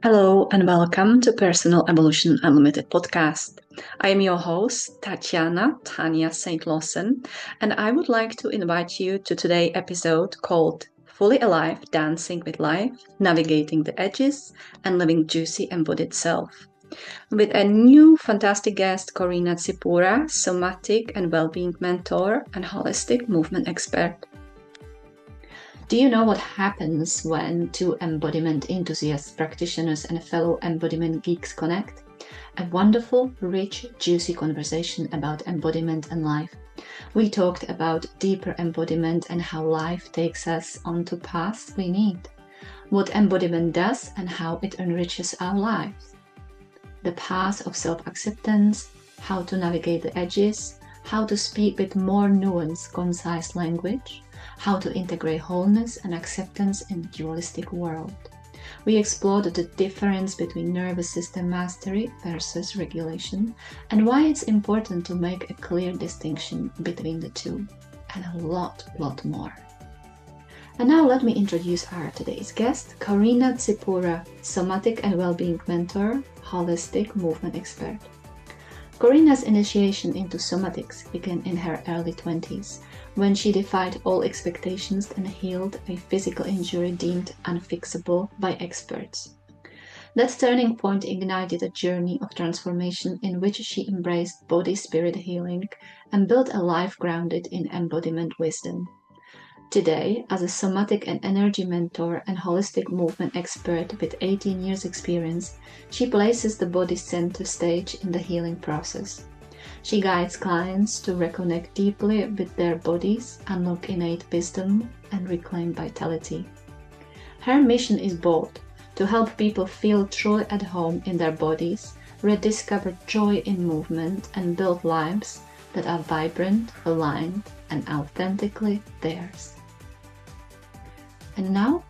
Hello and welcome to Personal Evolution Unlimited podcast. I am your host, Tanya St-Lawson, and I would like to invite you to today's episode called Fully Alive, Dancing with Life, Navigating the Edges, and Living Juicy Embodied Self, with a new fantastic guest, Korina Tsipoura, Somatic and Wellbeing Mentor and Holistic Movement Expert. Do you know what happens when two embodiment enthusiasts, practitioners, and fellow embodiment geeks connect? A wonderful, rich, juicy conversation about embodiment and life. We talked about deeper embodiment and how life takes us onto paths we need, what embodiment does and how it enriches our lives, the path of self-acceptance, how to navigate the edges, how to speak with more nuanced, concise language, how to integrate wholeness and acceptance in the dualistic world. We explored the difference between nervous system mastery versus regulation and why it's important to make a clear distinction between the two, and a lot more. And now let me introduce our today's guest, Korina Tsipoura, Somatic and Wellbeing Mentor, Holistic Movement Expert. Korina's initiation into somatics began in her early 20s, when she defied all expectations and healed a physical injury deemed unfixable by experts. That turning point ignited a journey of transformation in which she embraced body-spirit healing and built a life grounded in embodiment wisdom. Today, as a somatic and energy mentor and holistic movement expert with 18 years experience, she places the body center stage in the healing process. She guides clients to reconnect deeply with their bodies, unlock innate wisdom, and reclaim vitality. Her mission is bold: to help people feel truly at home in their bodies, rediscover joy in movement, and build lives that are vibrant, aligned, and authentically theirs. And now,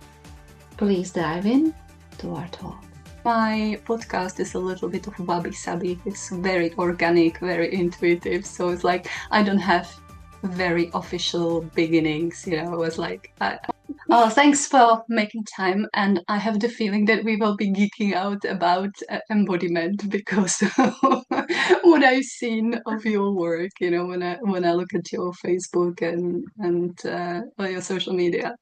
please dive in to our talk. My podcast is a little bit of wabi-sabi. It's very organic, very intuitive. So it's like I don't have very official beginnings. It's like, thanks for making time. And I have the feeling that we will be geeking out about embodiment because what I've seen of your work, when I look at your Facebook and on your social media,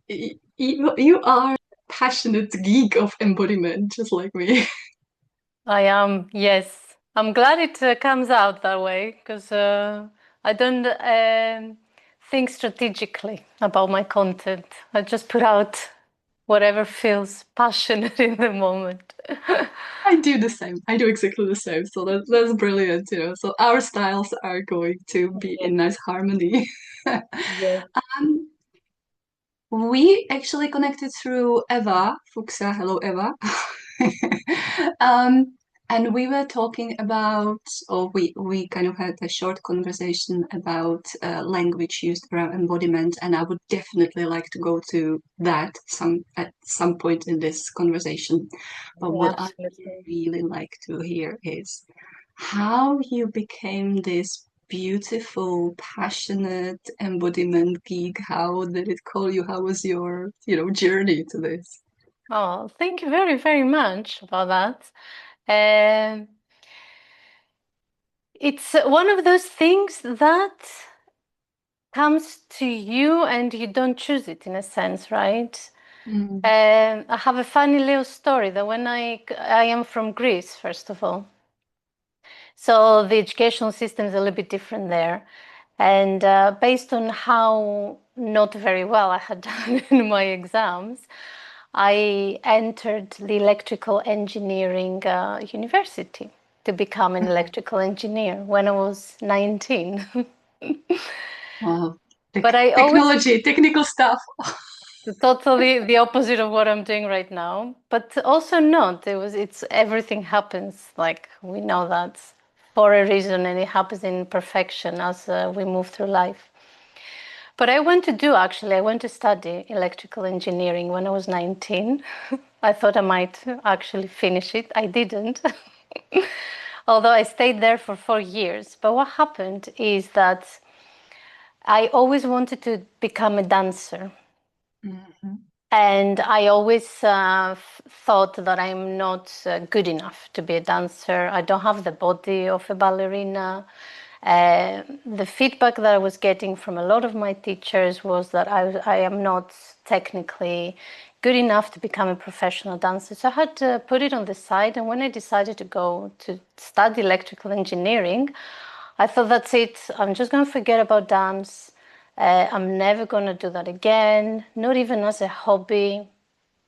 you are passionate geek of embodiment, just like me. I am, yes. I'm glad it comes out that way because I don't think strategically about my content. I just put out whatever feels passionate in the moment. I do the same. I do exactly the same. So that's brilliant, So our styles are going to be in nice harmony. Yes. Um, we actually connected through Eva Fuchsa. Hello, Eva. And we were talking about, or we kind of had a short conversation about language used around embodiment, and I would definitely like to go to that at some point in this conversation. But Yeah, what I absolutely. really like to hear is how you became this beautiful, passionate embodiment geek. How did it call you? How was your, journey to this? Oh, thank you very, very much about that. Um, it's one of those things that comes to you and you don't choose it in a sense, right? Mm. I have a funny little story that when I am from Greece, first of all. So the educational system is a little bit different there. And based on how not very well I had done in my exams, I entered the electrical engineering university to become an electrical engineer when I was 19. Wow. But I always Technology, technical stuff. totally the opposite of what I'm doing right now, but also not. It's everything happens like we know that for a reason, and it happens in perfection as we move through life. But I went to study electrical engineering when I was 19. I thought I might actually finish it. I didn't, although I stayed there for 4 years. But what happened is that I always wanted to become a dancer. Mhm. And I always thought that I'm not good enough to be a dancer. I don't have the body of a ballerina. The feedback that I was getting from a lot of my teachers was that I am not technically good enough to become a professional dancer. So I had to put it on the side. And when I decided to go to study electrical engineering, I thought, that's it. I'm just going to forget about dance. I'm never going to do that again, not even as a hobby.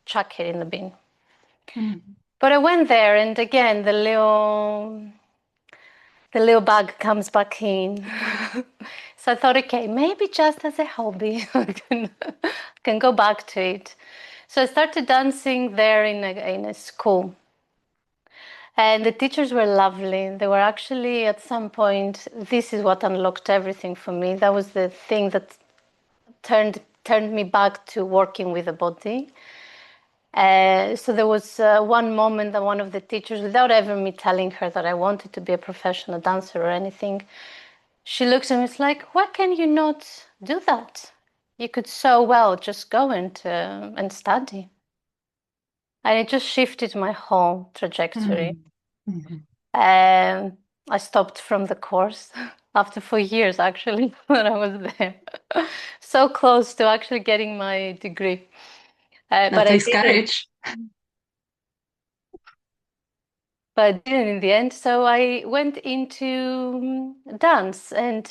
Chuck it in the bin. But I went there, and again, the little bug comes back in. So I thought, okay, maybe just as a hobby, I can go back to it. So I started dancing there in a school. And the teachers were lovely. They were actually, at some point, this is what unlocked everything for me. That was the thing that turned me back to working with the body. So there was one moment that one of the teachers, without ever me telling her that I wanted to be a professional dancer or anything, she looks at me, it's like, why can you not do that? You could so well just go and study. And it just shifted my whole trajectory. I stopped from the course after 4 years, actually, when I was there. So close to actually getting my degree. But I takes didn't. courage. But I didn't in the end. So I went into dance, and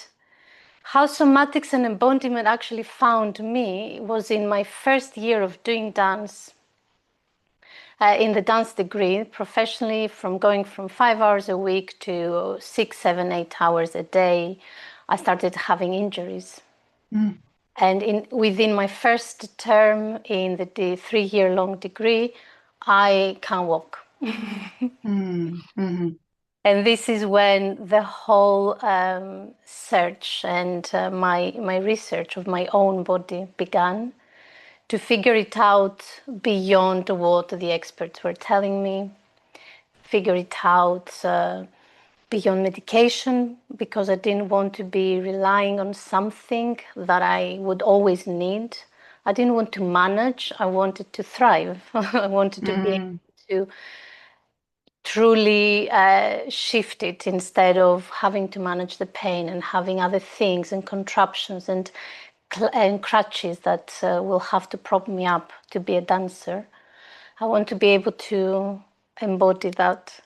how somatics and embodiment actually found me was in my first year of doing dance. In the dance degree, professionally, from going from 5 hours a week to 6, 7, 8 hours a day, I started having injuries. And within my first term in the 3-year-long degree, I can't walk. And this is when the whole search and my research of my own body began, to figure it out beyond what the experts were telling me, figure it out beyond medication, because I didn't want to be relying on something that I would always need. I didn't want to manage, I wanted to thrive. I wanted to be able to truly shift it, instead of having to manage the pain and having other things and contraptions and crutches that will have to prop me up to be a dancer. I want to be able to embody that.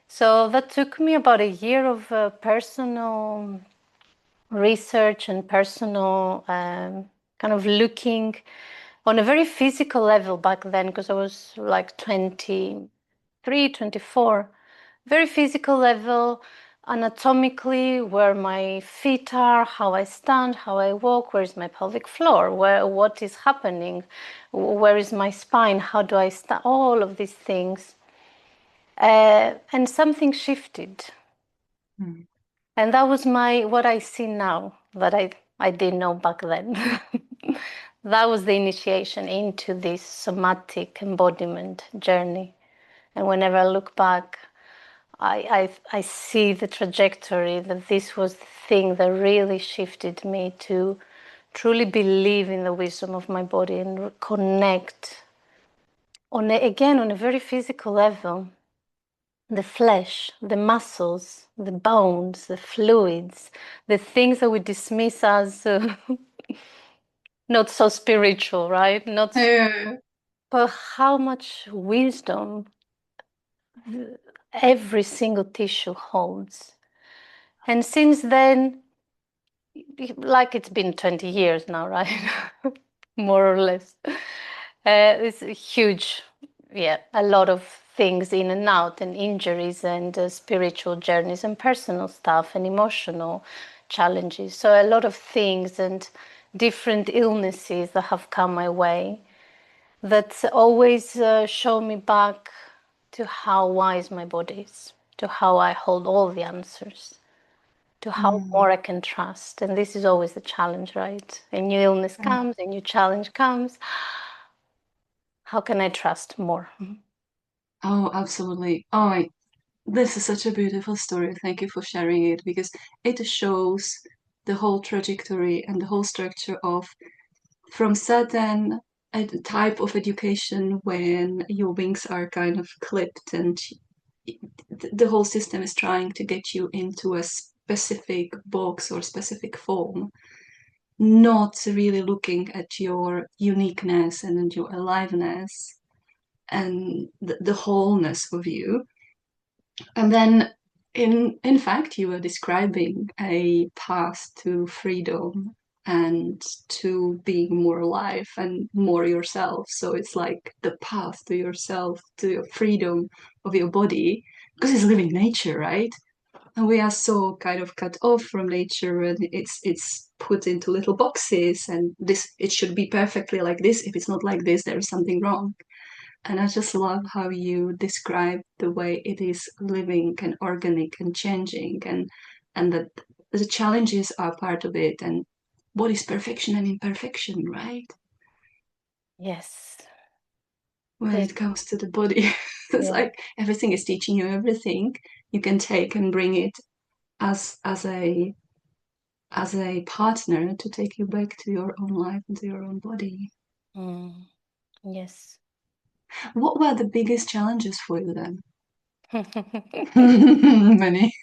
So that took me about a year of personal research and personal kind of looking on a very physical level back then, because I was like 23, 24. Very physical level, anatomically, where my feet are, how I stand, how I walk, where is my pelvic floor, what is happening, where is my spine, how do I stand, all of these things. And something shifted. And that was what I see now, that I didn't know back then. That was the initiation into this somatic embodiment journey. And whenever I look back, I see the trajectory, that this was the thing that really shifted me to truly believe in the wisdom of my body and connect again on a very physical level. The flesh, the muscles, the bones, the fluids, the things that we dismiss as not so spiritual, right? But how much wisdom every single tissue holds. And since then, like it's been 20 years now, right? More or less. It's a huge, a lot of things in and out, and injuries, and spiritual journeys, and personal stuff, and emotional challenges. So a lot of things and different illnesses that have come my way, that always show me back to how wise my body is, to how I hold all the answers, to how more I can trust. And this is always the challenge, right? A new illness comes, a new challenge comes. How can I trust more? Oh, absolutely. Oh, this is such a beautiful story. Thank you for sharing it, because it shows the whole trajectory and the whole structure of, from sudden a type of education when your wings are kind of clipped and the whole system is trying to get you into a specific box or specific form, not really looking at your uniqueness and your aliveness and the wholeness of you. And then in fact you are describing a path to freedom and to being more alive and more yourself. So it's like the path to yourself, to your freedom of your body, because it's living nature, right? And we are so kind of cut off from nature, and it's put into little boxes, and this, it should be perfectly like this. If it's not like this, there is something wrong. And I just love how you describe the way it is living and organic and changing, and that the challenges are part of it, and what is perfection and imperfection, right? Yes. When it comes to the body, it's Yeah. like everything is teaching you everything. You can take and bring it as a partner to take you back to your own life and to your own body. Yes. What were the biggest challenges for you then? Many.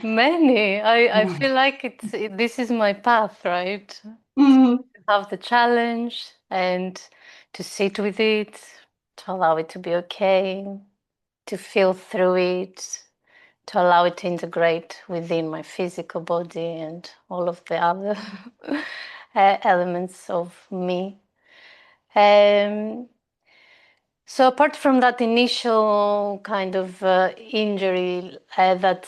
Many. I feel like this is my path, right? Mm. Have the challenge and to sit with it, to allow it to be okay, to feel through it, to allow it to integrate within my physical body and all of the other elements of me. So apart from that initial kind of injury that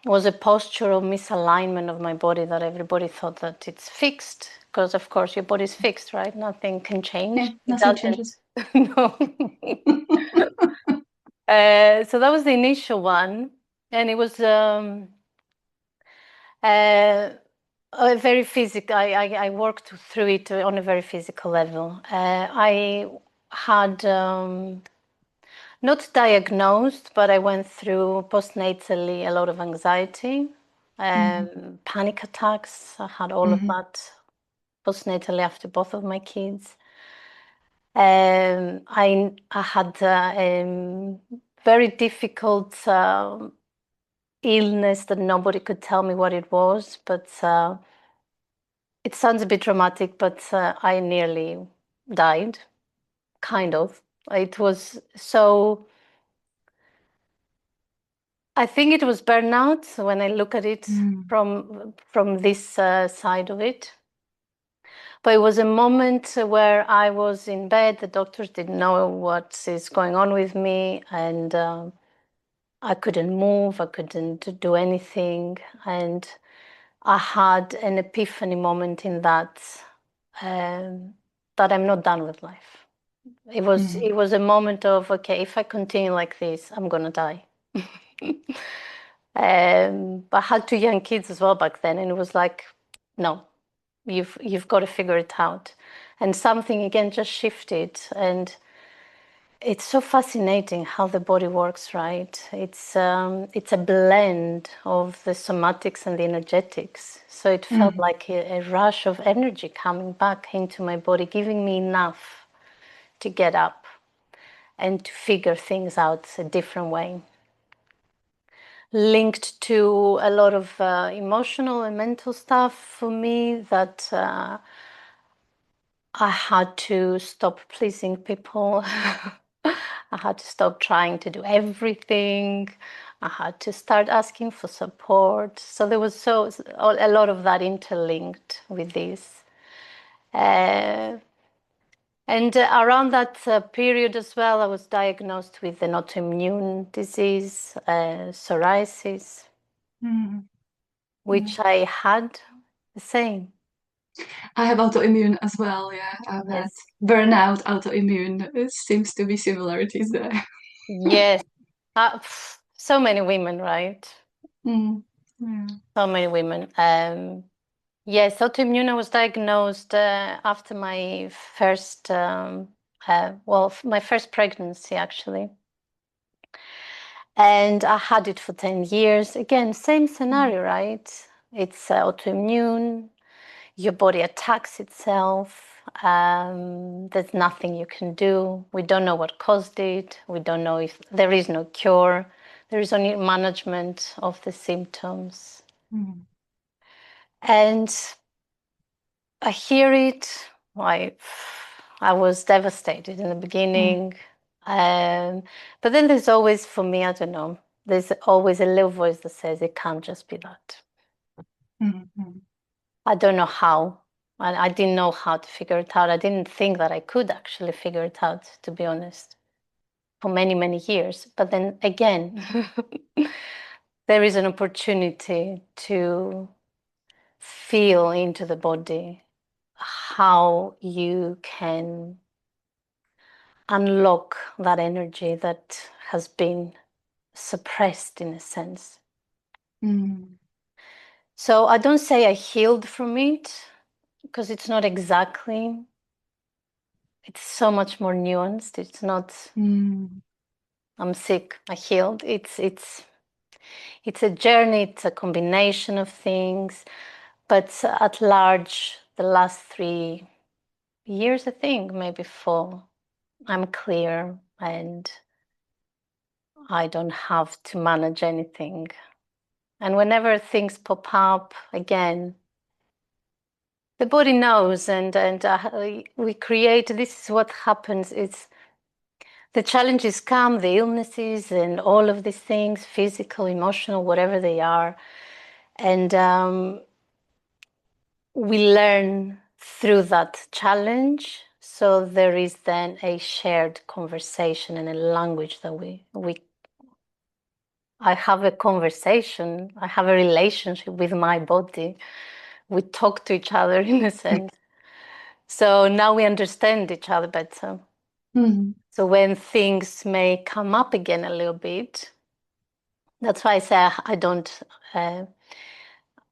was a postural misalignment of my body, that everybody thought that it's fixed, because of course your body's fixed, right? Nothing can change. Yeah, It nothing doesn't. changes. No. So that was the initial one, and it was a very physical. I worked through it on a very physical level. I had not diagnosed, but I went through postnatally a lot of anxiety, panic attacks. I had all of that postnatally after both of my kids. I had very difficult illness that nobody could tell me what it was, but it sounds a bit dramatic, but I nearly died, kind of. It was so. I think it was burnout when I look at it from this side of it. But it was a moment where I was in bed. The doctors didn't know what is going on with me, and I couldn't move. I couldn't do anything, and I had an epiphany moment in that that I'm not done with life. It was a moment of, okay, if I continue like this, I'm gonna die. I had two young kids as well back then, and it was like, no, you've got to figure it out. And something again just shifted, and it's so fascinating how the body works, right? It's a blend of the somatics and the energetics. So it felt like a rush of energy coming back into my body, giving me enough to get up and to figure things out a different way. Linked to a lot of emotional and mental stuff for me that I had to stop pleasing people. I had to stop trying to do everything. I had to start asking for support. So there was a lot of that interlinked with this. And around that period as well, I was diagnosed with an autoimmune disease, psoriasis, which I had the same. I have autoimmune as well, yeah. I've had Yes. burnout, autoimmune. It seems to be similarities there. Yes. So many women, right? Yeah. So many women. Yes, autoimmune. I was diagnosed after my first, my first pregnancy actually, and I had it for 10 years. Again, same scenario, right? It's autoimmune. Your body attacks itself. There's nothing you can do. We don't know what caused it. We don't know if there is no cure. There is only management of the symptoms. Mm. And I hear it. I was devastated in the beginning. But then there's always, for me, I don't know, there's always a little voice that says it can't just be that. Mm-hmm. I don't know how. I didn't know how to figure it out. I didn't think that I could actually figure it out, to be honest, for many, many years. But then again, there is an opportunity to feel into the body how you can unlock that energy that has been suppressed in a sense. Mm. So I don't say I healed from it because it's not exactly, it's so much more nuanced. It's not I'm sick, I healed. It's a journey, it's a combination of things, but at large, the last 3 years, I think, maybe 4, I'm clear and I don't have to manage anything. And whenever things pop up again, the body knows, and we create. This is what happens. It's the challenges come, the illnesses, and all of these things, physical, emotional, whatever they are, and we learn through that challenge. So there is then a shared conversation and a language that I have a conversation, I have a relationship with my body. We talk to each other in a sense. So now we understand each other better. Mm-hmm. So when things may come up again a little bit, that's why I say I don't,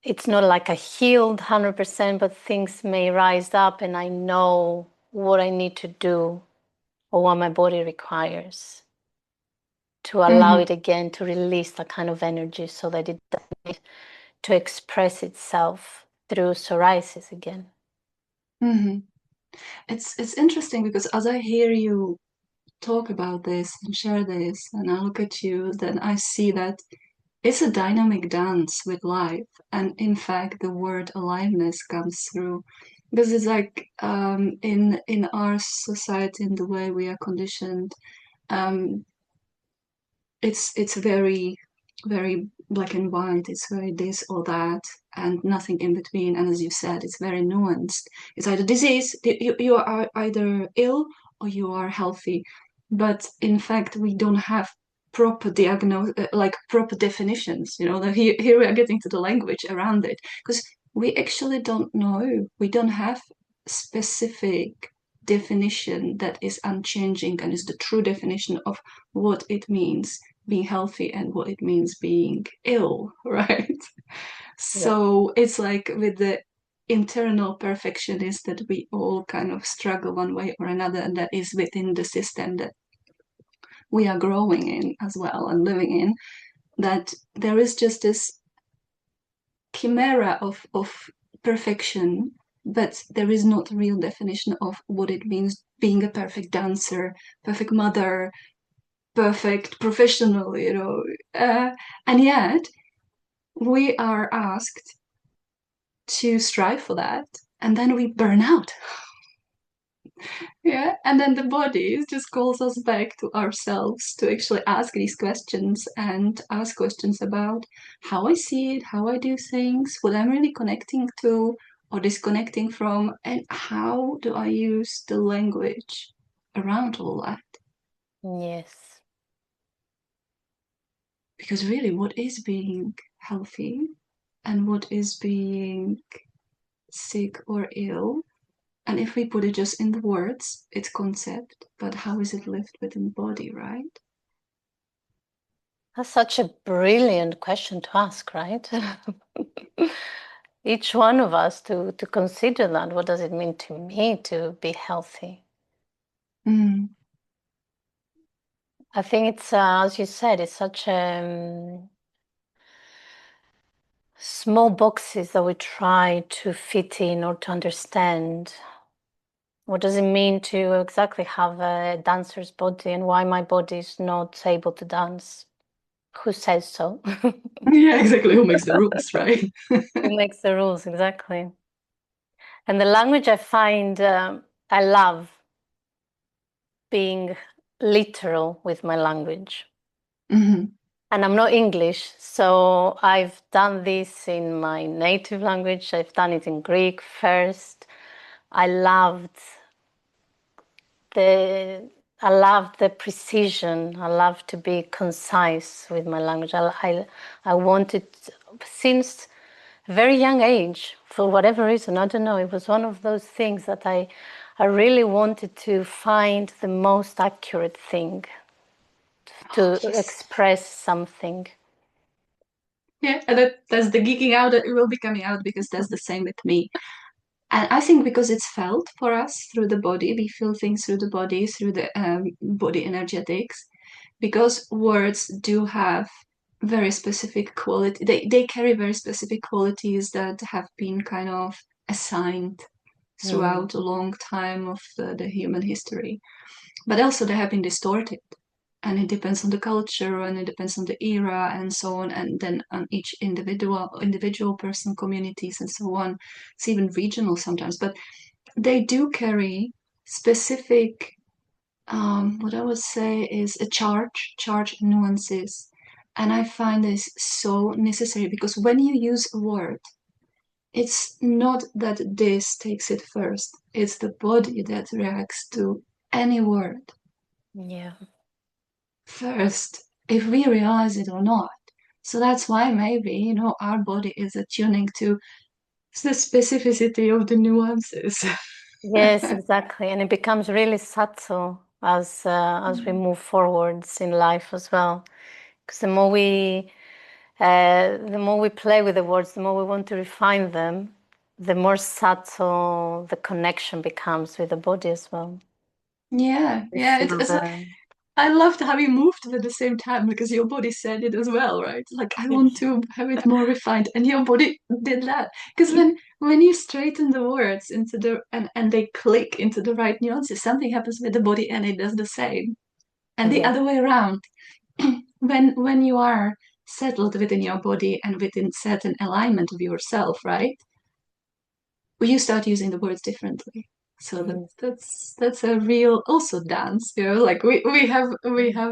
it's not like I healed 100%, but things may rise up and I know what I need to do or what my body requires to allow Mm-hmm. it again to release that kind of energy so that it doesn't need to express itself through psoriasis again. Mm-hmm. It's interesting because as I hear you talk about this and share this, and I look at you, then I see that it's a dynamic dance with life. And in fact, the word aliveness comes through because it's like in our society, in the way we are conditioned, um, it's very black and white. It's very this or that, and nothing in between. And as you said, it's very nuanced. It's either disease, you are either ill or you are healthy. But in fact, we don't have proper diagnose, like proper definitions. You know, here we are getting to the language around it because we actually don't know. We don't have specific definition that is unchanging and is the true definition of what it means being healthy and what it means being ill, right? Yeah. So it's like with the internal perfectionist that we all kind of struggle one way or another, and that is within the system that we are growing in as well and living in, that there is just this chimera of perfection, but there is not a real definition of what it means being a perfect dancer, perfect mother, perfect professional, you know. And yet, we are asked to strive for that, and then we burn out. Yeah, and then the body just calls us back to ourselves to actually ask these questions and ask questions about how I see it, how I do things, what I'm really connecting to or disconnecting from, and how do I use the language around all that. Yes. Because really, what is being healthy and what is being sick or ill? And if we put it just in the words, it's concept, but how is it lived within the body, right? That's such a brilliant question to ask, right? Each one of us to consider that. What does it mean to me to be healthy? Mm. I think it's, as you said, it's such small boxes that we try to fit in or to understand. What does it mean to exactly have a dancer's body, and why my body is not able to dance? Who says so? Yeah, exactly. Who makes the rules, right? Who makes the rules, exactly. And the language I find, I love being literal with my language. Mm-hmm. And I'm not English, so I've done this in my native language. I've done it in Greek first. I loved the I loved the precision. I love to be concise with my language. I wanted, since a very young age, for whatever reason, I don't know, it was one of those things that I really wanted to find the most accurate thing to Yes. express something. Yeah, and that's the geeking out that will be coming out, because that's the same with me. And I think because it's felt for us through the body, we feel things through the body, through the body energetics, because words do have very specific quality. They carry very specific qualities that have been kind of assigned Mm. throughout a long time of the human history. But also they have been distorted, and it depends on the culture, and it depends on the era, and so on, and then on each individual person, communities, and so on. It's even regional sometimes, but they do carry specific, what I would say is a charge nuances. And I find this so necessary, because when you use a word, it's not that this takes it first, it's the body that reacts to any word Yeah. first, if we realize it or not. So that's why maybe, our body is attuning to the specificity of the nuances. Yes, exactly. And it becomes really subtle as we move forwards in life as well. Because the more we play with the words, the more we want to refine them, the more subtle the connection becomes with the body as well. Yeah, We yeah. feel It's like, the I loved how you moved at the same time, because your body said it as well, right? Like, I want to have it more refined, and your body did that. Because when you straighten the words into and they click into the right nuances, something happens with the body, and it does the same. And the yes, other way around, when you are settled within your body and within certain alignment of yourself, right? You start using the words differently. So yes. that's a real also dance, like we have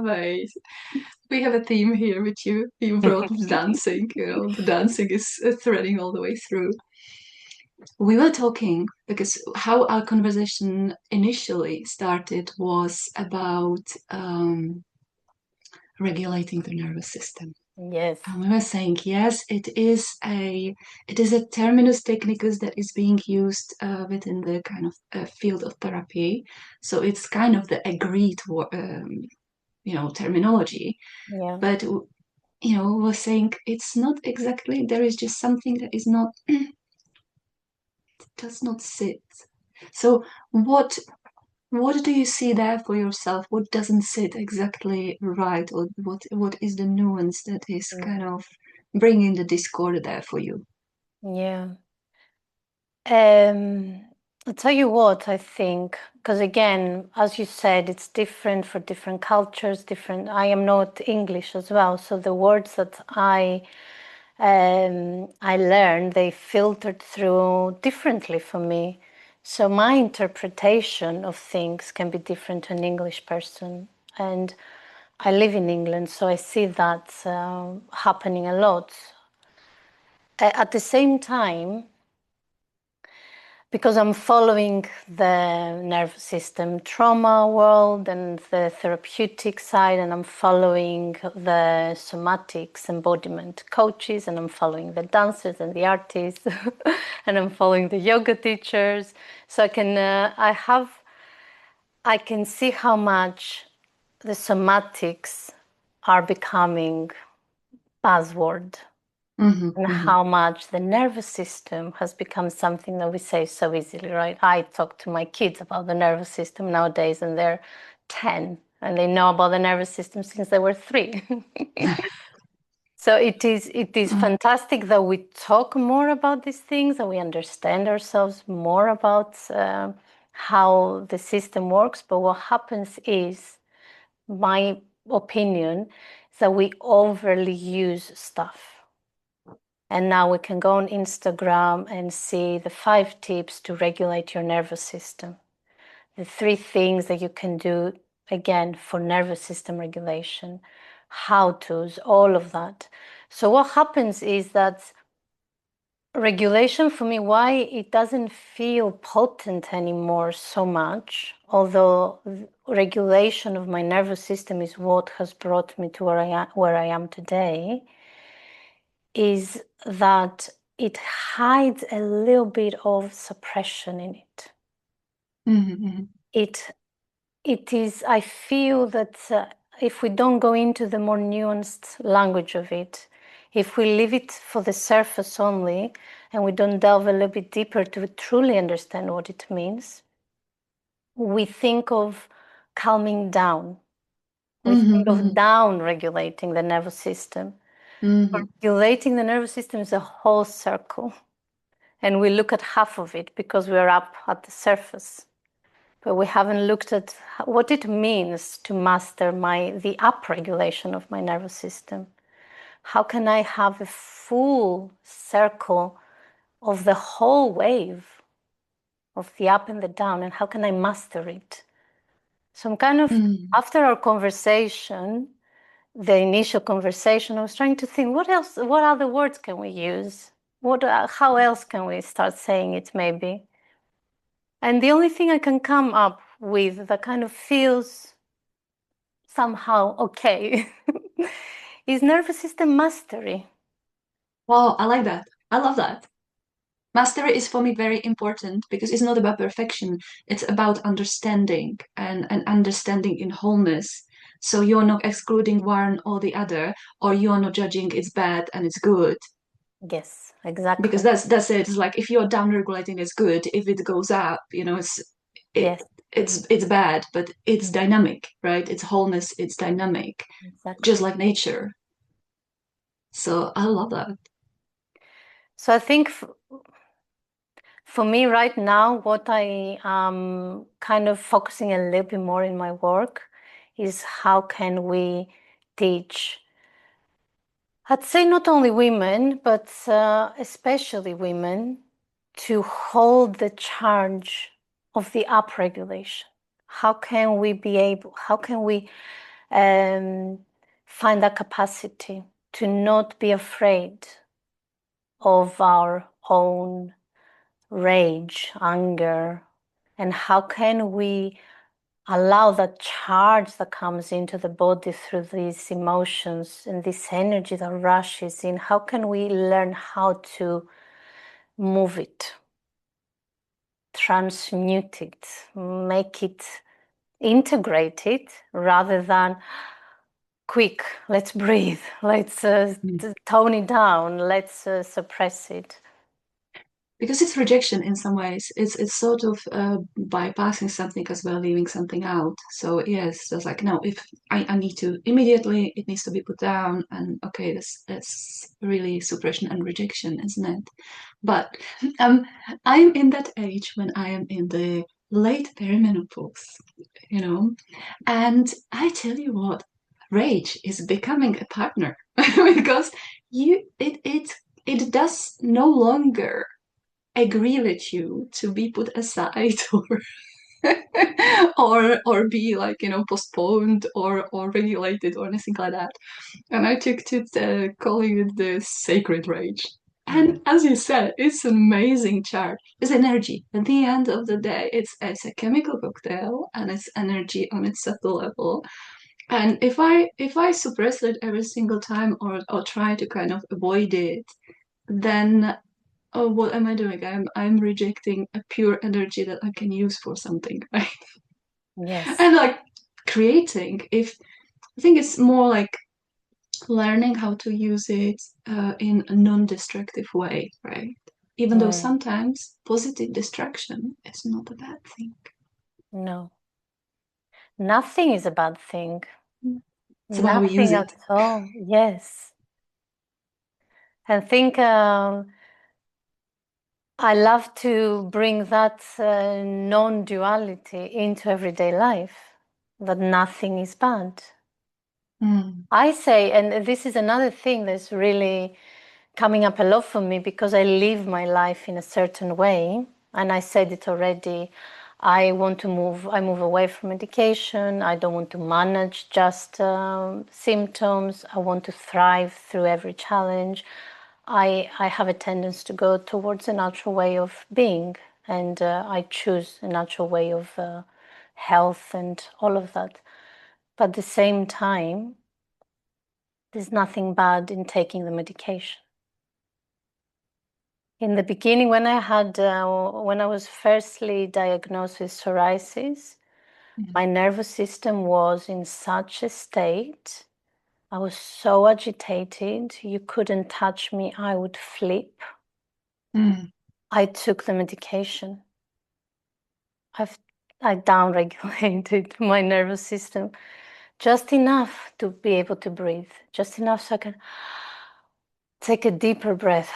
a theme here, which you brought dancing. The dancing is threading all the way through. We were talking, because how our conversation initially started was about regulating the nervous system. Yes, And we were saying, yes, it is a terminus technicus that is being used within the kind of field of therapy. So it's kind of the agreed, terminology. yeah, But we're saying it's not exactly. There is just something that is not does not sit. So what do you see there for yourself? What doesn't sit exactly right, or what is the nuance that is kind mm, of bringing the discord there for you? yeah. Um, I'll tell you what I think, because again, as you said, it's different for different cultures, different. I am not English as well, so the words that I learned, they filtered through differently for me. So my interpretation of things can be different to an English person. And I live in England, so I see that happening a lot. At the same time, because I'm following the nervous system trauma world and the therapeutic side, and I'm following the somatics embodiment coaches, and I'm following the dancers and the artists, and I'm following the yoga teachers. So I can see how much the somatics are becoming buzzword, Mm-hmm, and mm-hmm. how much the nervous system has become something that we say so easily, right? I talk to my kids about the nervous system nowadays, and they're 10 and they know about the nervous system since they were 3. So it is fantastic that we talk more about these things, that we understand ourselves more about how the system works, but what happens is, my opinion, is that we overly use stuff. And now we can go on Instagram and see the 5 tips to regulate your nervous system. The 3 things that you can do, again, for nervous system regulation, how-tos, all of that. So what happens is that regulation, for me, why it doesn't feel potent anymore so much, although regulation of my nervous system is what has brought me to where I am today, is that it hides a little bit of suppression in it. Mm-hmm. It is, I feel that if we don't go into the more nuanced language of it, if we leave it for the surface only, and we don't delve a little bit deeper to truly understand what it means, we think of calming down. We think of down regulating the nervous system. Regulating the nervous system is a whole circle. And we look at half of it because we're up at the surface. But we haven't looked at what it means to master the upregulation of my nervous system. How can I have a full circle of the whole wave of the up and the down, and how can I master it? So I'm kind of, after our conversation, the initial conversation, I was trying to think, what other words can we use? How else can we start saying it maybe? And the only thing I can come up with that kind of feels somehow okay is nervous system mastery. Wow, I like that. I love that. Mastery is for me very important because it's not about perfection. It's about understanding and understanding in wholeness. So you're not excluding one or the other, or you're not judging it's bad and it's good. Yes, exactly. Because that's it. It's like if you're down regulating, it's good. If it goes up, Yes, it's bad, but it's dynamic, right? It's wholeness, it's dynamic, exactly. just like nature. So I love that. So I think for me right now, what I am kind of focusing a little bit more in my work is how can we teach, I'd say not only women, but especially women, to hold the charge of the upregulation. How can we find that capacity to not be afraid of our own rage, anger, and how can we allow that charge that comes into the body through these emotions and this energy that rushes in, how can we learn how to move it, transmute it, make it, integrate it, rather than quick, let's breathe, let's tone it down, let's suppress it. Because it's rejection in some ways. It's sort of bypassing something as well, leaving something out. So yes, just like no, if I need to immediately, it needs to be put down, and okay, that's really suppression and rejection, isn't it? But I'm in that age when I am in the late perimenopause, and I tell you what, rage is becoming a partner because it does no longer agree with you to be put aside or be like postponed or regulated or anything like that. And I took to calling it the sacred rage. And as you said, it's an amazing chart. It's energy. At the end of the day, it's a chemical cocktail and it's energy on its subtle level. And if I suppress it every single time or try to kind of avoid it, then oh, what am I doing? I'm rejecting a pure energy that I can use for something, right? Yes. And like creating, if I think it's more like learning how to use it in a non-destructive way, right? Even though sometimes positive distraction is not a bad thing. No. Nothing is a bad thing. It's about how we use Nothing it. at all. Yes. And think I love to bring that non-duality into everyday life, that nothing is bad. I say, and this is another thing that's really coming up a lot for me because I live my life in a certain way. And I said it already. I move away from medication. I don't want to manage just symptoms. I want to thrive through every challenge. I have a tendency to go towards a natural way of being, and I choose a natural way of health and all of that. But at the same time, there's nothing bad in taking the medication. In the beginning, when I was firstly diagnosed with psoriasis, my nervous system was in such a state. I was so agitated. You couldn't touch me. I would flip. I took the medication. I downregulated my nervous system just enough to be able to breathe, just enough so I can take a deeper breath.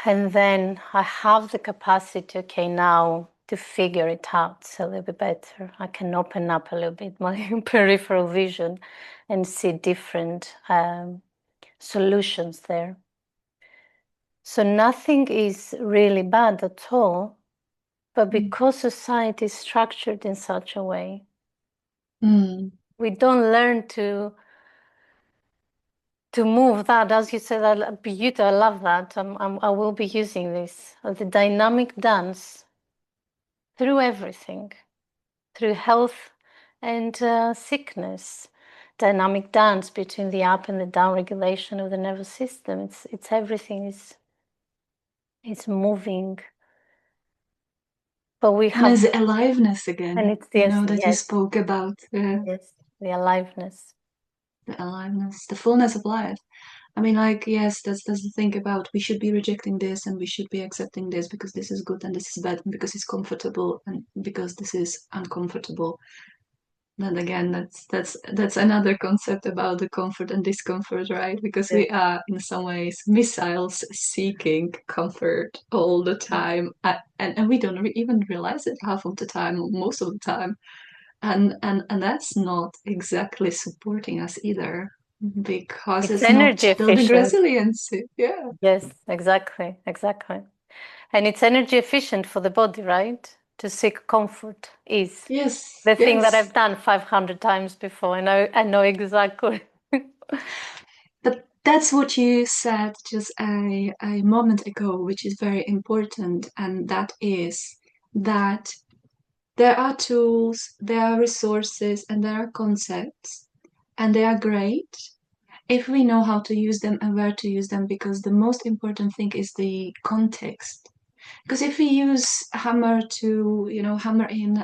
And then I have the capacity, okay, now to figure it out a little bit better. I can open up a little bit my peripheral vision and see different solutions there. So nothing is really bad at all, but because society is structured in such a way, we don't learn to move that, as you said, I love that. I will be using this, the dynamic dance through everything, through health and sickness. Dynamic dance between the up and the down regulation of the nervous system. It's everything is moving. But we have, And there's aliveness again, and it's this, that you yes, spoke about. yes, the aliveness. The aliveness, the fullness of life. I mean, like, yes, that's the thing about we should be rejecting this and we should be accepting this because this is good and this is bad and because it's comfortable and because this is uncomfortable. Then again, that's another concept about the comfort and discomfort, right? Because Yes. we are in some ways missiles seeking comfort all the time, and we don't even realize it half of the time, most of the time, and that's not exactly supporting us either because It's it's not energy building efficient. resiliency. Yeah. Yes, exactly, exactly. And it's energy efficient for the body, right? To seek comfort is Yes. the thing that Yes. I've done 500 times before. I know exactly. But that's what you said just a moment ago, which is very important, and that is that there are tools, there are resources, and there are concepts, and they are great if we know how to use them and where to use them, because the most important thing is the context. Because if we use hammer to, hammer in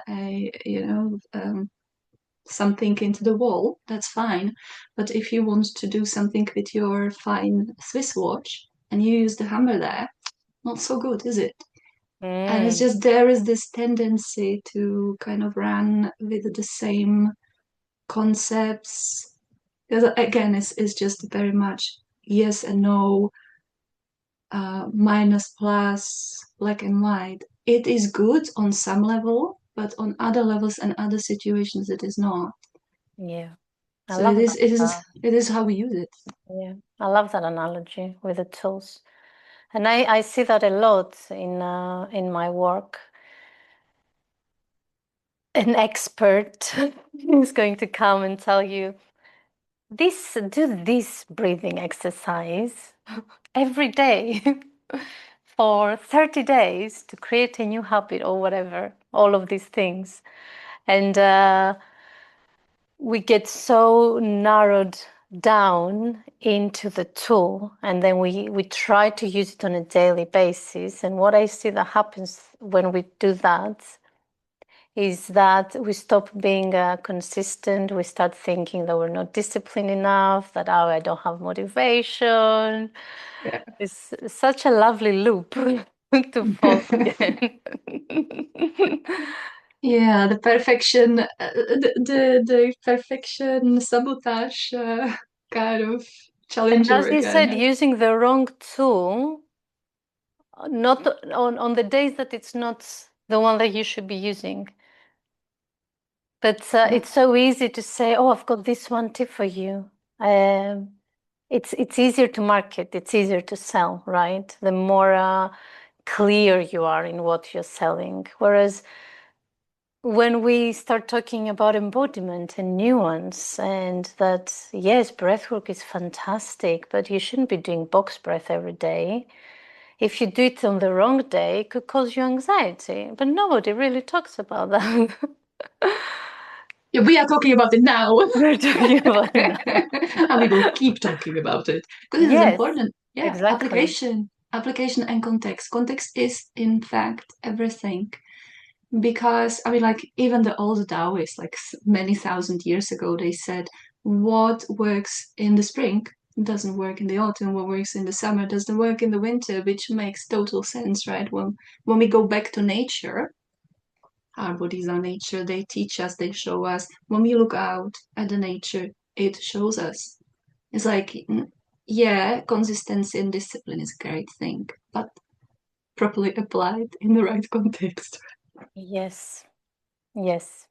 something into the wall, that's fine. But if you want to do something with your fine Swiss watch and you use the hammer there, not so good, is it? And it's Mm, just there is this tendency to kind of run with the same concepts. Because again, it's just very much yes and no, minus plus, black and white. It is good on some level, but on other levels and other situations, it is not. yeah, I So it love is that. it is it is how we use it. Yeah, I love that analogy with the tools, and I see that a lot in my work. An expert is going to come and tell you do this breathing exercise every day for 30 days to create a new habit or whatever, all of these things. And we get so narrowed down into the tool, and then we try to use it on a daily basis. And what I see that happens when we do that is that we stop being consistent. We start thinking that we're not disciplined enough, that oh, I don't have motivation. Yeah. It's such a lovely loop to fall again. Yeah, the perfection, the perfection sabotage kind of And challenger as you said, again. using the wrong tool not on the days that it's not the one that you should be using. But it's so easy to say, oh, I've got this one tip for you. It's easier to market, it's easier to sell, right? The more clear you are in what you're selling. Whereas when we start talking about embodiment and nuance, and that, yes, breathwork is fantastic, but you shouldn't be doing box breath every day. If you do it on the wrong day, it could cause you anxiety. But nobody really talks about that. Yeah, we are talking about it now. We're talking about it now. And we will keep talking about it because it is Yes, important. Yeah, exactly. application and context. Context is in fact everything. Because I mean, like even the old Taoists, like many thousand years ago, they said what works in the spring doesn't work in the autumn. What works in the summer doesn't work in the winter, which makes total sense, right? When we go back to nature, our bodies are nature. They teach us, they show us. When we look out at the nature, it shows us. It's like, yeah, consistency and discipline is a great thing, but properly applied in the right context. Yes, yes.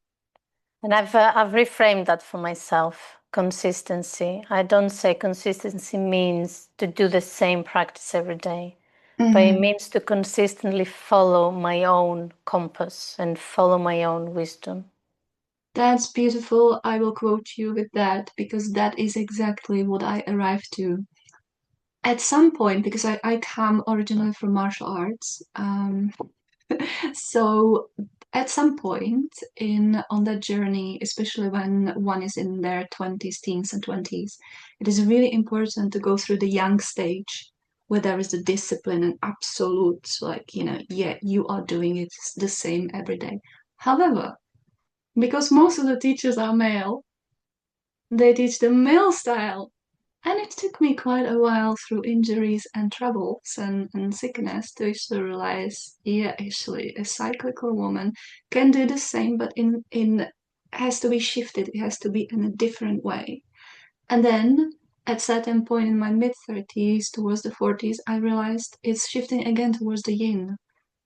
And I've reframed that for myself. Consistency. I don't say consistency means to do the same practice every day, but it Mm-hmm. means to consistently follow my own compass and follow my own wisdom. That's beautiful. I will quote you with that because that is exactly what I arrived to. At some point, because I come originally from martial arts, so at some point in on that journey, especially when one is in their 20s, teens and 20s, it is really important to go through the young stage where there is the discipline and absolute, like, yeah, you are doing it the same every day. However, because most of the teachers are male, they teach the male style. And it took me quite a while through injuries and troubles and sickness to actually realize, yeah, actually, a cyclical woman can do the same, but in has to be shifted. It has to be in a different way. And then at certain point in my mid 30s, towards the 40s, I realized it's shifting again towards the yin,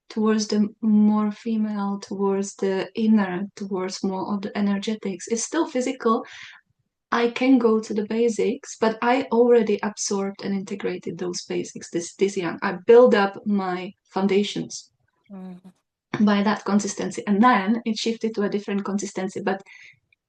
towards the more female, towards the inner, towards more of the energetics. It's still physical, I can go to the basics, but I already absorbed and integrated those basics this young. I build up my foundations Mm. by that consistency, and then it shifted to a different consistency. But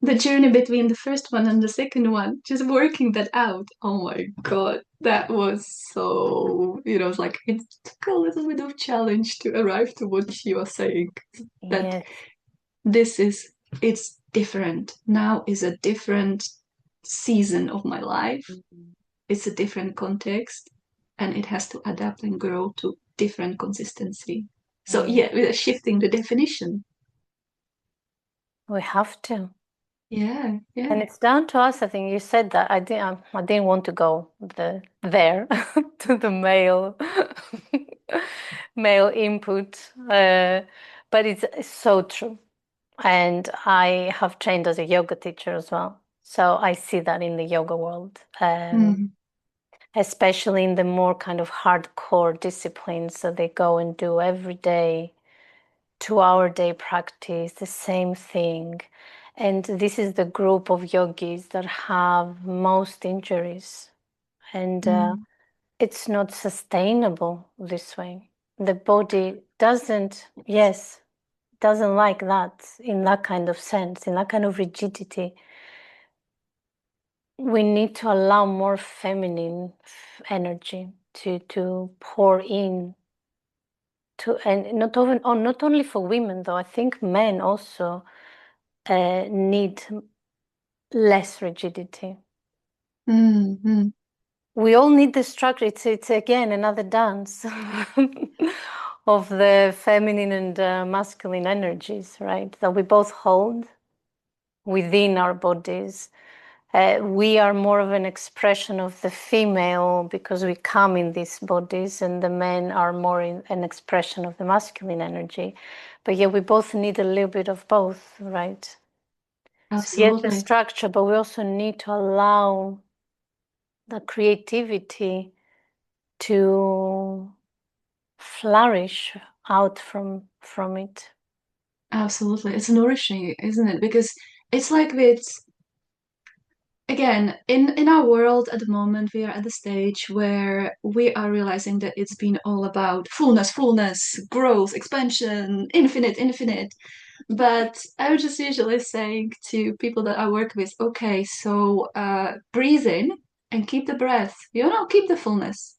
the journey between the first one and the second one, just working that out, oh my god, that was so, it's like it took a little bit of challenge to arrive to what you are saying. That Yes. this is it's different now, is a different season of my life. Mhm. It's a different context, and it has to adapt and grow to different consistency. So Yeah, yeah, we are shifting the definition. we have to. Yeah, And yeah. it's down to us. I think you said that. I didn't want to go there to the male male input, but it's so true. And I have trained as a yoga teacher as well, so I see that in the yoga world, Mm, especially in the more kind of hardcore disciplines that they go and do every day, 2 hour day practice, the same thing. And this is the group of yogis that have most injuries. And mm, it's not sustainable this way. The body doesn't like that in that kind of sense, in that kind of rigidity. We need to allow more feminine energy to pour in to, and not only for women though. I think men also need less rigidity. mm. We all need the structure. It's again another dance of the feminine and masculine energies, right? That we both hold within our bodies. We are more of an expression of the female because we come in these bodies, and the men are more an expression of the masculine energy. But yeah, we both need a little bit of both, right? So yes, the Absolutely. structure, but we also need to allow the creativity to flourish out from it. Absolutely. It's nourishing, isn't it? Because it's like with, again, in our world at the moment, we are at the stage where we are realizing that it's been all about fullness, growth, expansion, infinite. But I was just usually saying to people that I work with, okay, so breathe in and keep the breath, keep the fullness.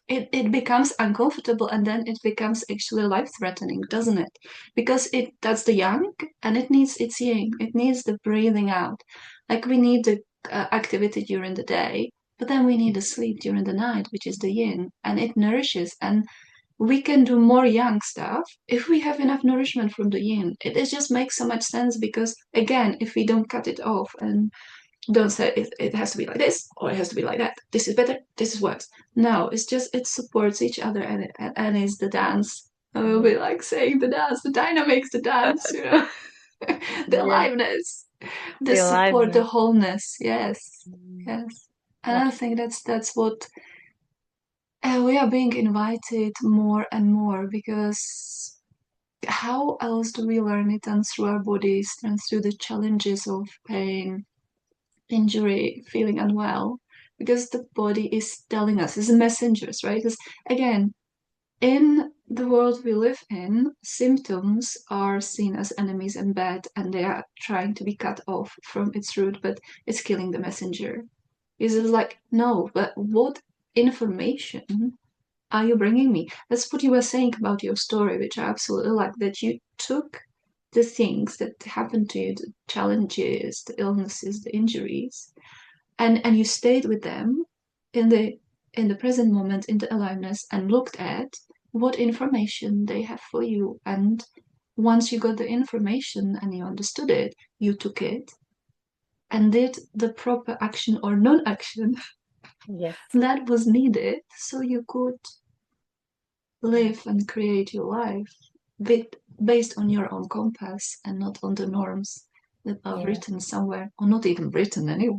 It becomes uncomfortable and then it becomes actually life-threatening, doesn't it? Because that's the yang and it needs its yin. It needs the breathing out. Like we need the activity during the day, but then we need the sleep during the night, which is the yin, and it nourishes. And we can do more yang stuff if we have enough nourishment from the yin. It just makes so much sense because, again, if we don't cut it off and don't say it has to be like this or it has to be like that, this is better, this is worse. No, it's just it supports each other and is the dance. We like saying the dance, the dynamics, the dance, the Yeah, aliveness, the the support, the aliveness. wholeness. Yes, yes. And I think that's what we are being invited more and more because how else do we learn it than through our bodies and through the challenges of pain, injury, feeling unwell? Because the body is telling us, it's messengers, right? Because again, in the world we live in, symptoms are seen as enemies and bad, and they are trying to be cut off from its root, but it's killing the messenger. It's like, no, but what information are you bringing me? That's what you were saying about your story, which I absolutely like, that you took the things that happened to you, the challenges, the illnesses, the injuries, and you stayed with them in the present moment, in the aliveness, and looked at what information they have for you. And once you got the information and you understood it, you took it and did the proper action or non-action Yes. that was needed so you could live and create your life based on your own compass and not on the norms that are Yeah. written somewhere, or not even written anyway.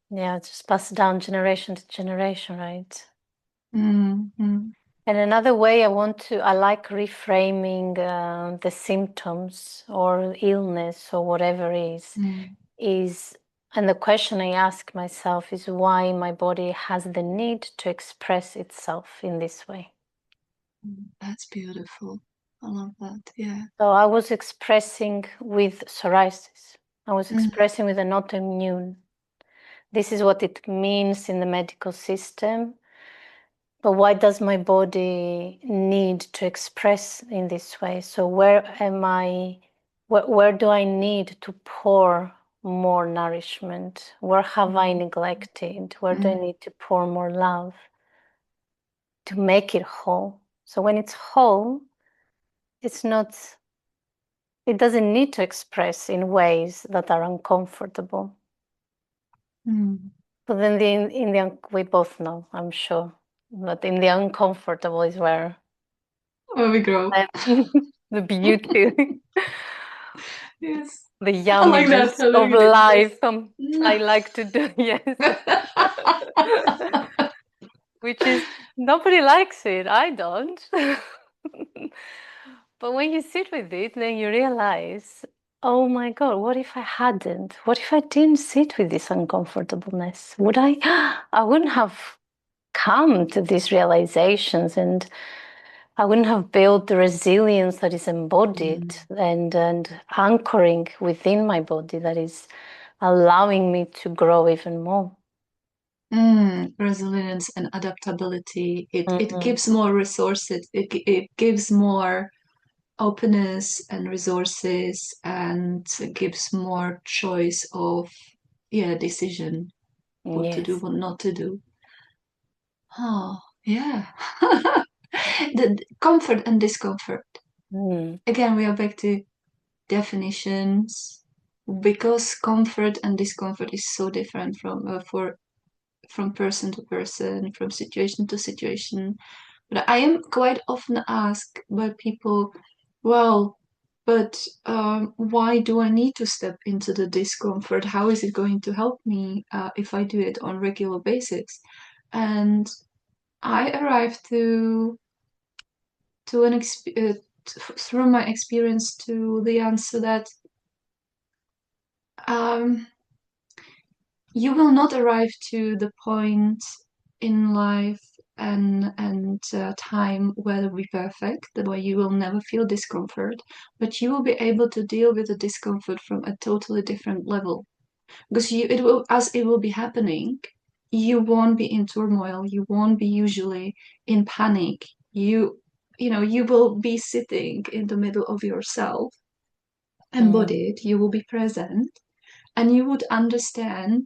Yeah, it's just passed down generation to generation, right? Mm-hmm. And another way I like reframing the symptoms or illness or whatever is, and the question I ask myself is why my body has the need to express itself in this way. That's beautiful. I love that. Yeah. So I was expressing with psoriasis. I was expressing with an autoimmune. This is what it means in the medical system. But why does my body need to express in this way? So where do I need to pour more nourishment? Where have I neglected? Where do I need to pour more love to make it whole? So when it's whole, it doesn't need to express in ways that are uncomfortable. But then we both know, I'm sure, that in the uncomfortable is where we grow. the beauty, Yes. the I like that. yumminess I of like life. I that. like to do, yes. Which is, nobody likes it. I don't. But when you sit with it, then you realize, oh my God, what if I hadn't? What if I didn't sit with this uncomfortableness? Would I? I wouldn't have come to these realizations, and I wouldn't have built the resilience that is embodied and anchoring within my body that is allowing me to grow even more. Resilience and adaptability. It gives more resources. It gives more openness and resources, and gives more choice of decision, what to do, Yes. what not to do. Oh, yeah. The comfort and discomfort. Mm. Again, we are back to definitions because comfort and discomfort is so different from person to person, from situation to situation. But I am quite often asked by people, well, but why do I need to step into the discomfort? How is it going to help me if I do it on regular basis? And I arrived to an through my experience to the answer that um, you will not arrive to the point in life and time where it will be perfect, the way you will never feel discomfort, but you will be able to deal with the discomfort from a totally different level. Because it will be happening, you won't be in turmoil, you won't be usually in panic. You will be sitting in the middle of yourself, Mm. embodied, you will be present, and you would understand,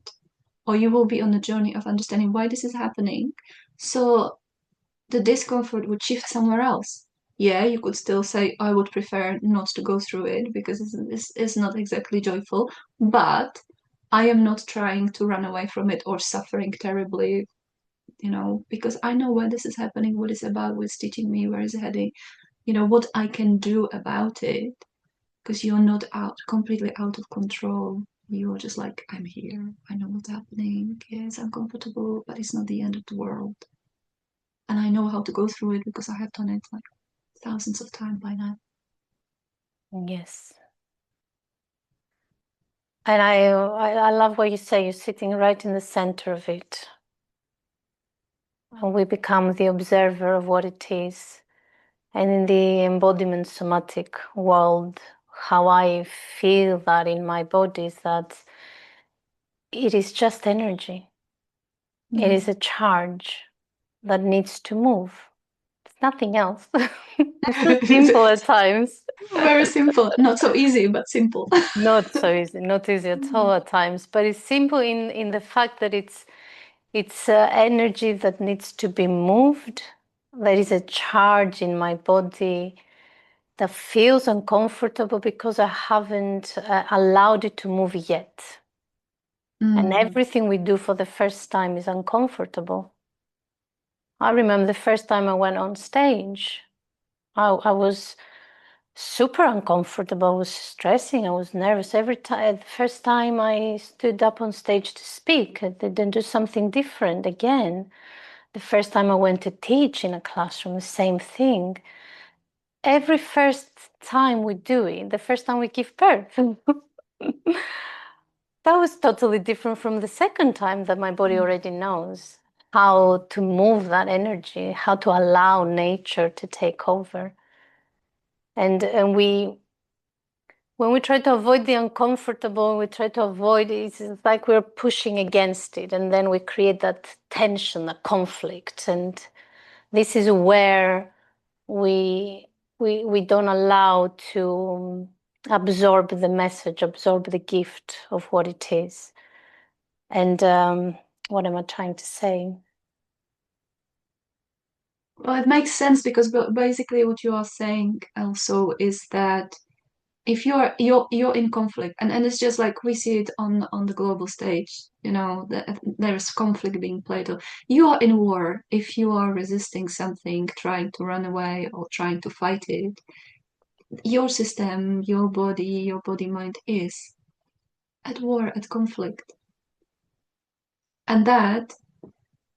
or you will be on the journey of understanding why this is happening. So the discomfort would shift somewhere else. Yeah, you could still say, I would prefer not to go through it because it's not exactly joyful, but I am not trying to run away from it or suffering terribly, because I know why this is happening, what it's about, what's teaching me, where it's heading, what I can do about it, because you're not completely out of control. You're just like, I'm here. I know what's happening. Yes, uncomfortable, but it's not the end of the world. And I know how to go through it because I have done it like thousands of times by now. Yes. And I love what you say, you're sitting right in the center of it. And we become the observer of what it is. And in the embodiment somatic world, how I feel that in my body is that it is just energy. It is a charge that needs to move. It's nothing else. It's so simple at times. Very simple. Not so easy, but simple. Not so easy, not easy at all at times, but it's simple in the fact that it's energy that needs to be moved. There is a charge in my body that feels uncomfortable because I haven't allowed it to move yet. And everything we do for the first time is uncomfortable. I remember the first time I went on stage, I was super uncomfortable. I was stressing. I was nervous every time. The first time I stood up on stage to speak, I didn't do something different again. The first time I went to teach in a classroom, the same thing. Every first time we do it, the first time we give birth, that was totally different from the second time that my body already knows how to move that energy, how to allow nature to take over. And when we try to avoid the uncomfortable, we try to avoid it, it's like we're pushing against it, and then we create that tension, that conflict. And this is where we don't allow to absorb the message, absorb the gift of what it is. And what am I trying to say? Well, it makes sense because basically what you are saying also is that if you're in conflict, and it's just like we see it on the global stage, there's conflict being played out. You are in war if you are resisting something, trying to run away or trying to fight it. Your system, your body mind is at war, at conflict. And that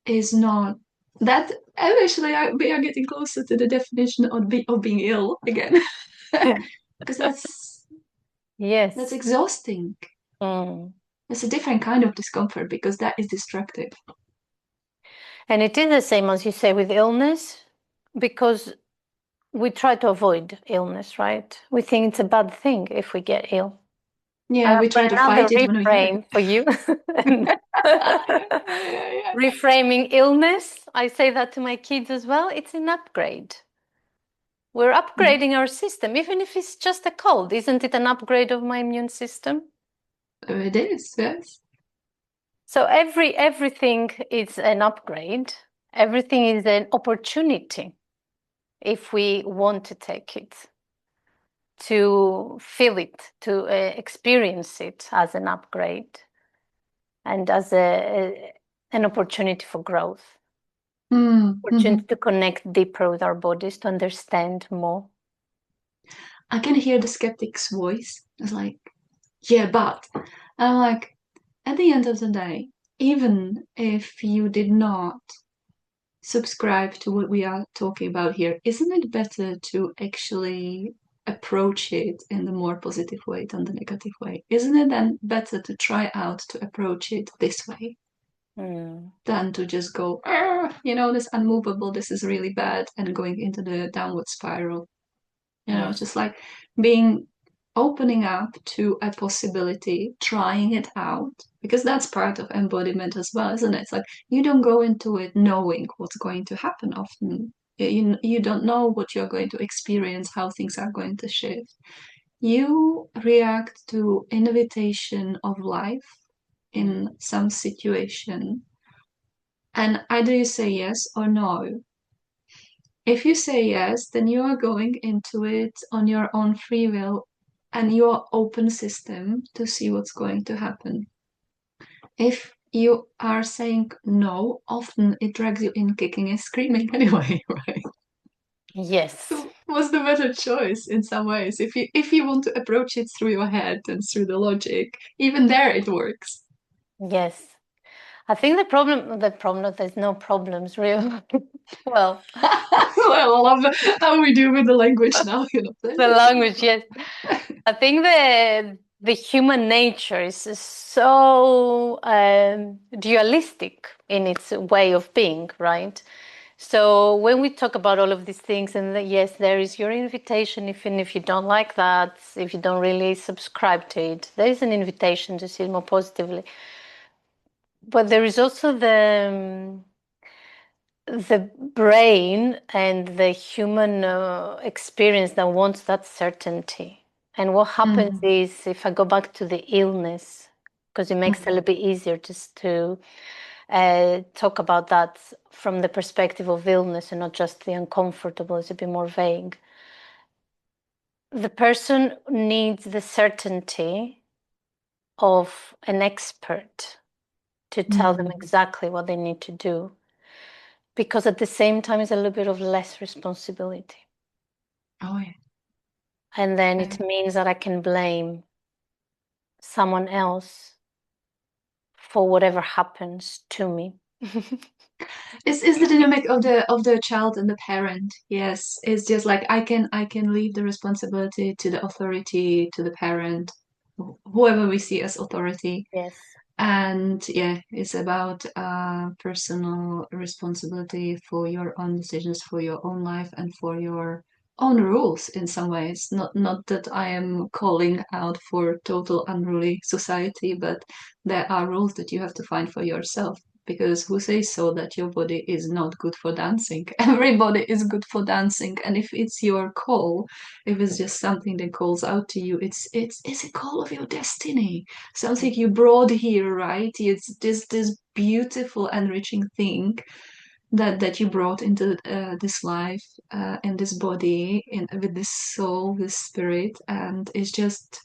is not that eventually we are getting closer to the definition of being ill again. Because that's Yes. exhausting. Mm. It's a different kind of discomfort because that is destructive. And it is the same as you say with illness, because we try to avoid illness, right? We think it's a bad thing if we get ill. I Yeah, have we try to another fight it when we have it. reframe for you. Yeah. Reframing illness. I say that to my kids as well. It's an upgrade. We're upgrading our system, even if it's just a cold. Isn't it an upgrade of my immune system? It is, yes. So everything is an upgrade. Everything is an opportunity if we want to take it, to feel it, to experience it as an upgrade and as an opportunity for growth, opportunity to connect deeper with our bodies, to understand more. I can hear the skeptic's voice. It's like, yeah, but. And I'm like, at the end of the day, even if you did not subscribe to what we are talking about here, isn't it better to actually approach it in the more positive way than the negative way? Isn't it then better to try out to approach it this way than to just go, this unmovable, this is really bad, and going into the downward spiral? Yes. Just like being opening up to a possibility, trying it out, because that's part of embodiment as well, isn't it? It's like you don't go into it knowing what's going to happen often. You don't know what you're going to experience, how things are going to shift. You react to invitation of life in some situation, and either you say yes or no. If you say yes, then you are going into it on your own free will and your open system to see what's going to happen. If you are saying no, often it drags you in kicking and screaming anyway, right? Yes. So what's the better choice in some ways? If you want to approach it through your head and through the logic, even there it works. Yes. I think there's no problems really. Well, I love how we do with the language now, the language, yes. I think the human nature is so dualistic in its way of being, right? So when we talk about all of these things, and yes, there is your invitation, even if you don't like that, if you don't really subscribe to it, there is an invitation to see it more positively. But there is also the brain and the human experience that wants that certainty. And what happens is, if I go back to the illness, because it makes it a little bit easier just to talk about that from the perspective of illness and not just the uncomfortable, it's a bit more vague. The person needs the certainty of an expert to tell them exactly what they need to do, because at the same time it's a little bit of less responsibility. Oh, yeah. And then it means that I can blame someone else for whatever happens to me. Is the dynamic of the child and the parent. Yes, it's just like I can leave the responsibility to the authority, to the parent, whoever we see as authority. Yes. And yeah, it's about personal responsibility for your own decisions, for your own life, and for your own rules in some ways. Not that I am calling out for total unruly society, but there are rules that you have to find for yourself. Because who says so that your body is not good for dancing? Everybody is good for dancing, and if it's your call, if it's just something that calls out to you, it's a call of your destiny, something you brought here, right? It's this beautiful, enriching thing that you brought into this life, in this body, with this soul, this spirit, and it's just.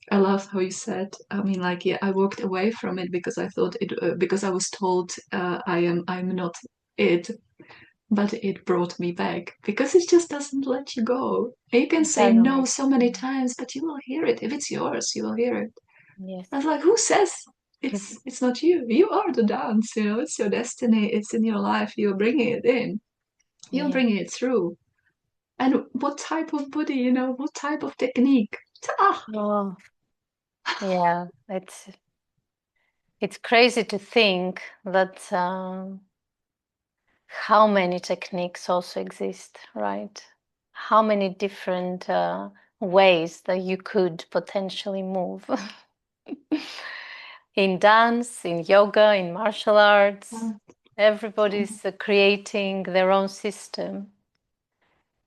I love how you said. I mean, like, yeah, I walked away from it because I thought it, because I was told I'm not it, but it brought me back because it just doesn't let you go. You can say no Doesn't. so many times, but you will hear it. If it's yours, you will hear it. Yes. I was like, who says it's not you? You are the dance, it's your destiny, it's in your life, you're bringing it in, you're Yeah. bringing it through. And what type of body, what type of technique? Ah, Oh, yeah. It's crazy to think that how many techniques also exist, right? How many different ways that you could potentially move in dance, in yoga, in martial arts. Everybody's creating their own system.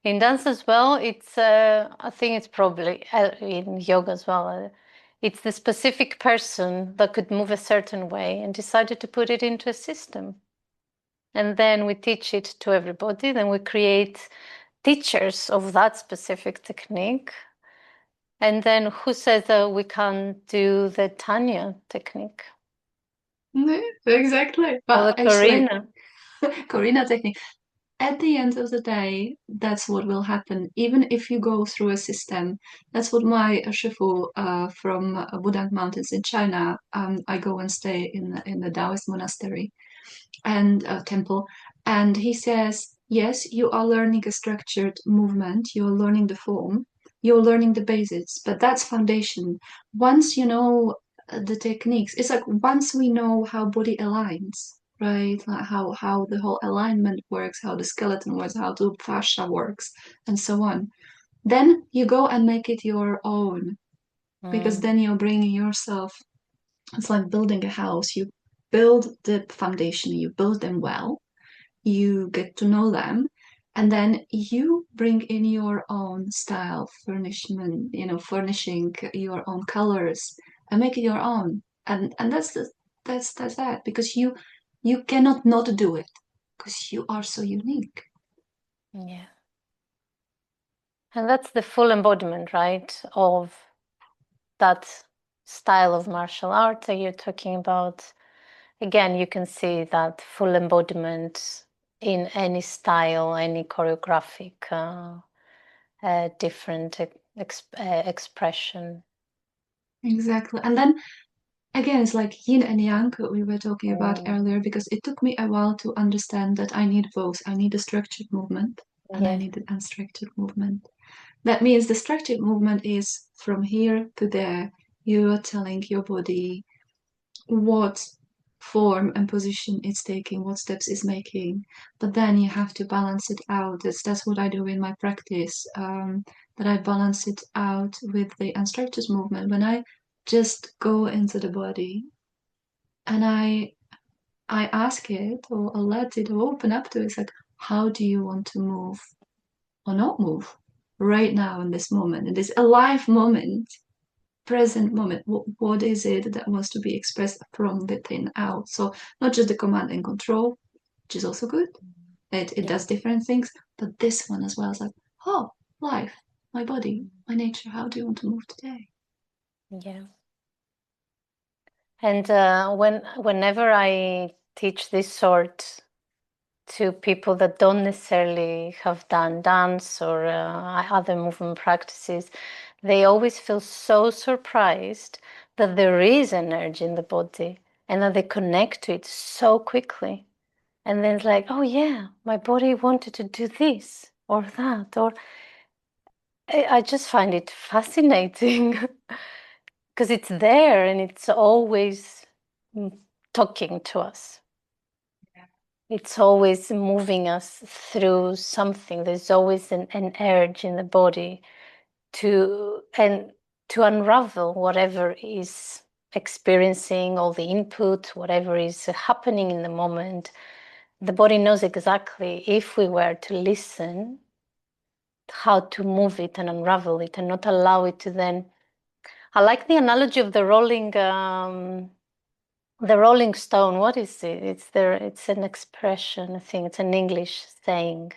In dance as well, it's I think it's probably in yoga as well. It's the specific person that could move a certain way and decided to put it into a system. And then we teach it to everybody. Then we create teachers of that specific technique. And then who says that we can't do the Tanya technique exactly. or But the actually, Korina? Korina technique. at the end of the day, that's what will happen. Even if you go through a system, that's what my shifu from Wudang Mountains in China. I go and stay in the Taoist monastery and temple, and he says, yes, you are learning a structured movement. You're learning the form. You're learning the basics, but that's foundation. Once you know the techniques, it's like once we know how body aligns, right? Like how the whole alignment works, how the skeleton works, how the fascia works, and so on. Then you go and make it your own, because then you're bringing yourself. It's like building a house. You build the foundation, you build them well, you get to know them, and then you bring in your own style, furnishment, furnishing your own colors and make it your own. And that's that, because you cannot not do it because you are so unique. Yeah. And that's the full embodiment, right, of that style of martial art that you're talking about. Again, you can see that full embodiment in any style, any choreographic different expression. Exactly. And then again, it's like yin and yang we were talking about earlier, because it took me a while to understand that I need both. I need a structured movement and I need an unstructured movement. That means the structured movement is from here to there. You are telling your body what form and position it's taking, what steps it's making, but then you have to balance it out. That's what I do in my practice. That I balance it out with the unstructured movement when I just go into the body and I ask it, or I let it open up to it. It's like, how do you want to move or not move right now in this moment, in this alive moment, present moment? What is it that wants to be expressed from within out? So not just the command and control, which is also good. It does different things, but this one as well is like, oh, life, my body, my nature. How do you want to move today? Yeah. And whenever I teach this sort to people that don't necessarily have done dance or other movement practices, they always feel so surprised that there is energy in the body and that they connect to it so quickly. And then it's like, oh yeah, my body wanted to do this or that, or I just find it fascinating because it's there and it's always talking to us. It's always moving us through something. There's always an urge in the body to unravel whatever is experiencing, all the input, whatever is happening in the moment. The body knows exactly, if we were to listen, how to move it and unravel it and not allow it to then. I like the analogy of the rolling stone. What is it? It's an expression. I think it's an English saying.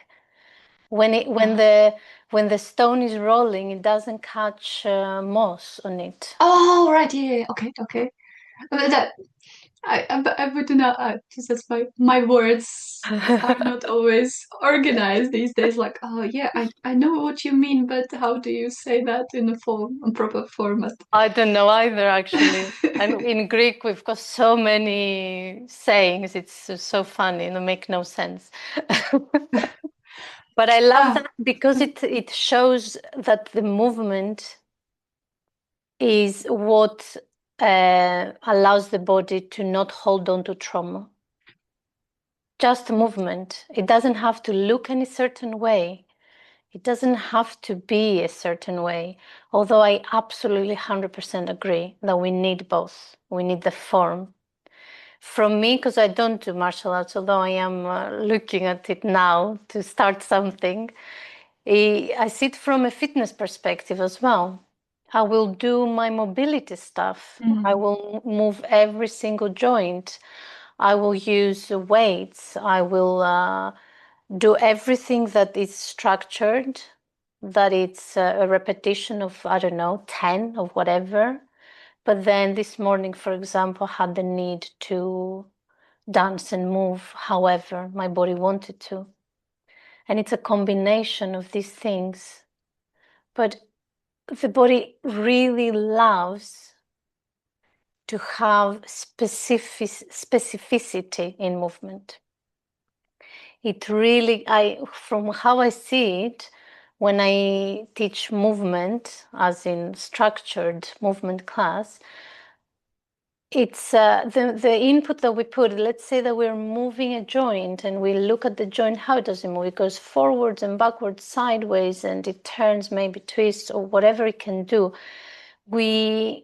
When the stone is rolling, it doesn't catch moss on it. Oh, right, yeah. Okay. That I would not just as my words are not always organized these days. Like, oh yeah, I know what you mean, but how do you say that in a proper format? I don't know either, actually. And in Greek, we've got so many sayings. It's so funny and they make no sense. But I love that because it shows that the movement is what allows the body to not hold on to trauma. Just movement. It doesn't have to look any certain way. It doesn't have to be a certain way. Although I absolutely 100% agree that we need both. We need the form. From me, because I don't do martial arts, although I am looking at it now to start something, I see it from a fitness perspective as well. I will do my mobility stuff. I will move every single joint. I will use weights. I will do everything that is structured, that it's a repetition of, I don't know, 10 of whatever. But then this morning, for example, had the need to dance and move however my body wanted to. And it's a combination of these things. But the body really loves to have specificity in movement. It really, from how I see it, when I teach movement, as in structured movement class, it's the input that we put. Let's say that we're moving a joint and we look at the joint, how does it move? It goes forwards and backwards, sideways, and it turns, maybe twists or whatever it can do. We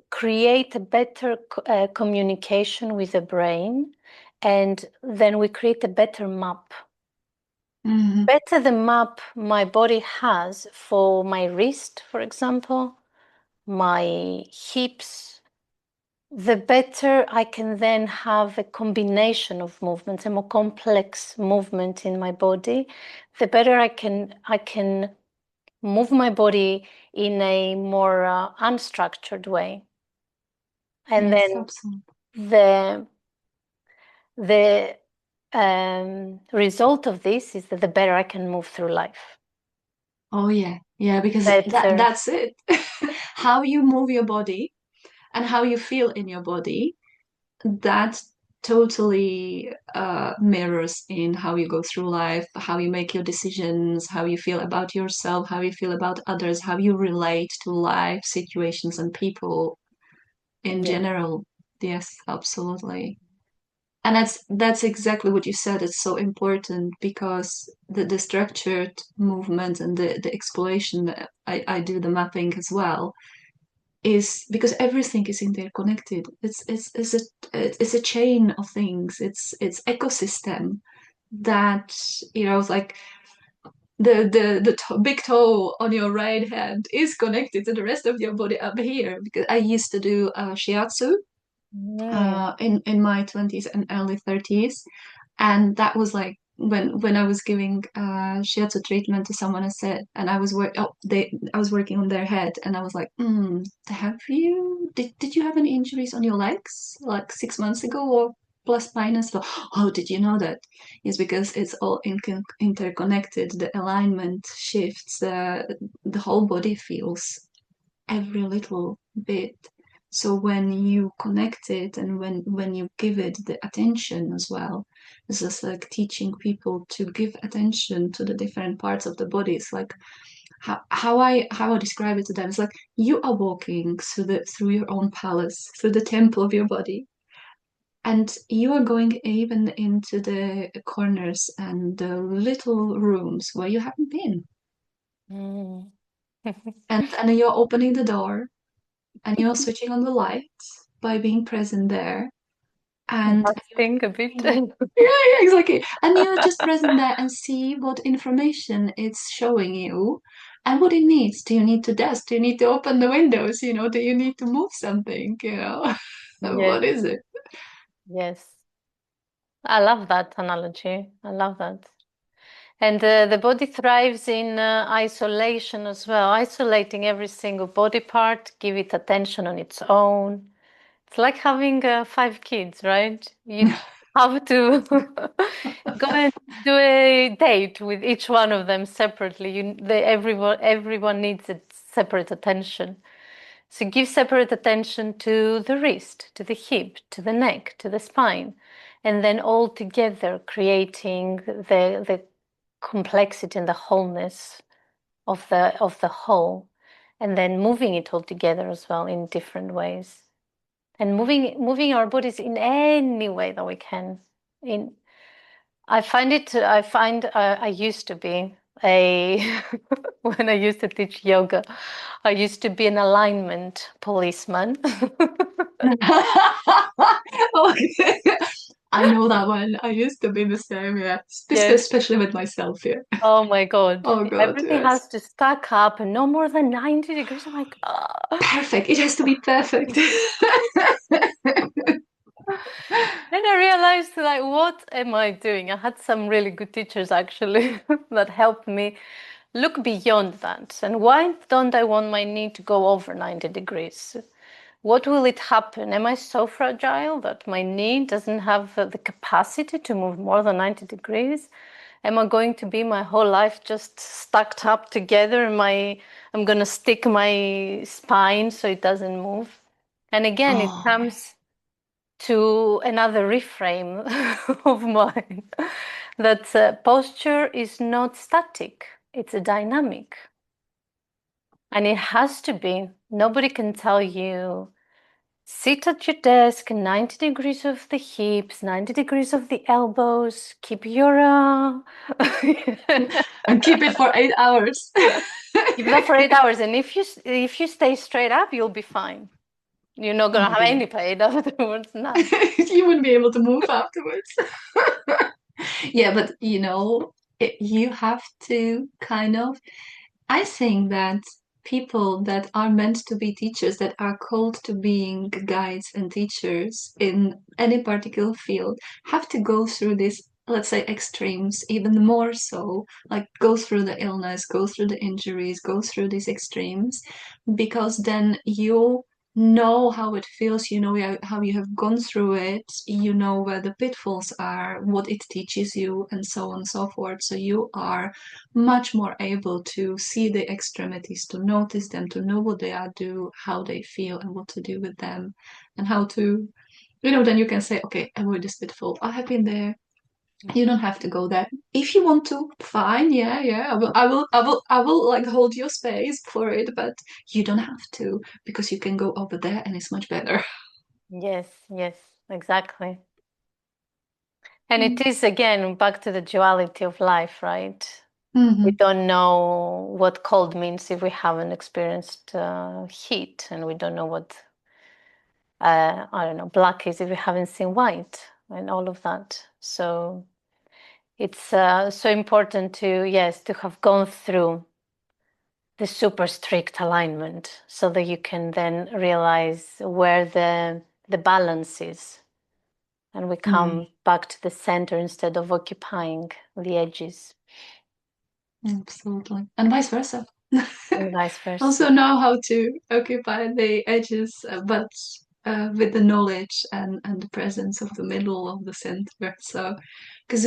create a better communication with the brain, and then we create a better map. Mm-hmm. Better the map my body has for my wrist, for example, my hips, the better I can then have a combination of movements, a more complex movement in my body, the better I can move my body in a more unstructured way. And Yes, then absolutely. the result of this is that the better I can move through life. Oh yeah, yeah, because Better. that's it. How you move your body and how you feel in your body, that totally mirrors in how you go through life, how you make your decisions, how you feel about yourself, how you feel about others, how you relate to life situations and people in Yeah. general. Yes, absolutely. And that's exactly what you said. It's so important because the structured movement and the exploration, I do the mapping as well, is because everything is interconnected. It's a chain of things. It's ecosystem that, like the big toe on your right hand is connected to the rest of your body up here. Because I used to do shiatsu Mm. in my 20s and early 30s, and that was like when I was giving shiatsu treatment to someone. I said, and I was working on their head, and I was like, did you have any injuries on your legs like 6 months ago or plus minus? So, oh, did you know that? Yes, because it's all interconnected. The alignment shifts, the whole body feels every little bit. So when you connect it and when you give it the attention as well, it's just like teaching people to give attention to the different parts of the body. It's like how I describe it to them. It's like you are walking through your own palace, through the temple of your body. And you are going even into the corners and the little rooms where you haven't been. Mm. And you're opening the door and you're switching on the lights by being present there, and Think a bit. yeah, yeah, exactly, and you're just present there and see what information it's showing you and what it needs. Do you need to desk? Do you need to open the windows? Do you need to move something? Yes, What is it? yes. I love that analogy. I love that. And the body thrives in isolation as well, isolating every single body part, give it attention on its own. It's like having 5 kids, right? You have to go and do a date with each one of them separately. Everyone needs a separate attention. So give separate attention to the wrist, to the hip, to the neck, to the spine, and then all together creating the complexity and the wholeness of the whole, and then moving it all together as well in different ways, and moving our bodies in any way that we can. In I used to be a when I used to teach yoga, I used to be an alignment policeman. Okay. I know that one. I used to be the same, yeah. Yes. Especially with myself, yeah. Oh my God. Oh God, Everything yes. has to stack up and no more than 90 degrees. I'm like, ah. Perfect. It has to be perfect. Then I realized, like, what am I doing? I had some really good teachers actually that helped me look beyond that. And why don't I want my knee to go over 90 degrees? What will it happen? Am I so fragile that my knee doesn't have the capacity to move more than 90 degrees? Am I going to be my whole life just stacked up together? I'm going to stick my spine so it doesn't move? And again, it comes to another reframe of mine that posture is not static, it's a dynamic. And it has to be. Nobody can tell you, sit at your desk, 90 degrees of the hips, 90 degrees of the elbows, keep your... and keep it for 8 hours. Keep that for 8 hours. And if you stay straight up, you'll be fine. You're not going to have any pain afterwards. None. You wouldn't be able to move afterwards. Yeah, but you have to kind of, I think that people that are meant to be teachers, that are called to being guides and teachers in any particular field, have to go through this, let's say, extremes, even more so, like go through the illness, go through the injuries, go through these extremes, because then you know how it feels, you know how you have gone through it, you know where the pitfalls are, what it teaches you, and so on and so forth. So you are much more able to see the extremities, to notice them, to know what they are, do, how they feel, and what to do with them, and how to, then you can say, okay, avoid this pitfall. I have been there. You don't have to go there. If you want to, fine. Yeah. I will like hold your space for it, but you don't have to, because you can go over there and it's much better. Yes, exactly. And it is, again, back to the duality of life, right? Mm-hmm. We don't know what cold means if we haven't experienced heat, and we don't know what, I don't know, black is if we haven't seen white, and all of that. So it's so important to have gone through the super strict alignment so that you can then realize where the balance is. And we come back to the center instead of occupying the edges. Absolutely. And vice versa. And vice versa. Also know how to occupy the edges, but with the knowledge and the presence of the middle of the center. So, because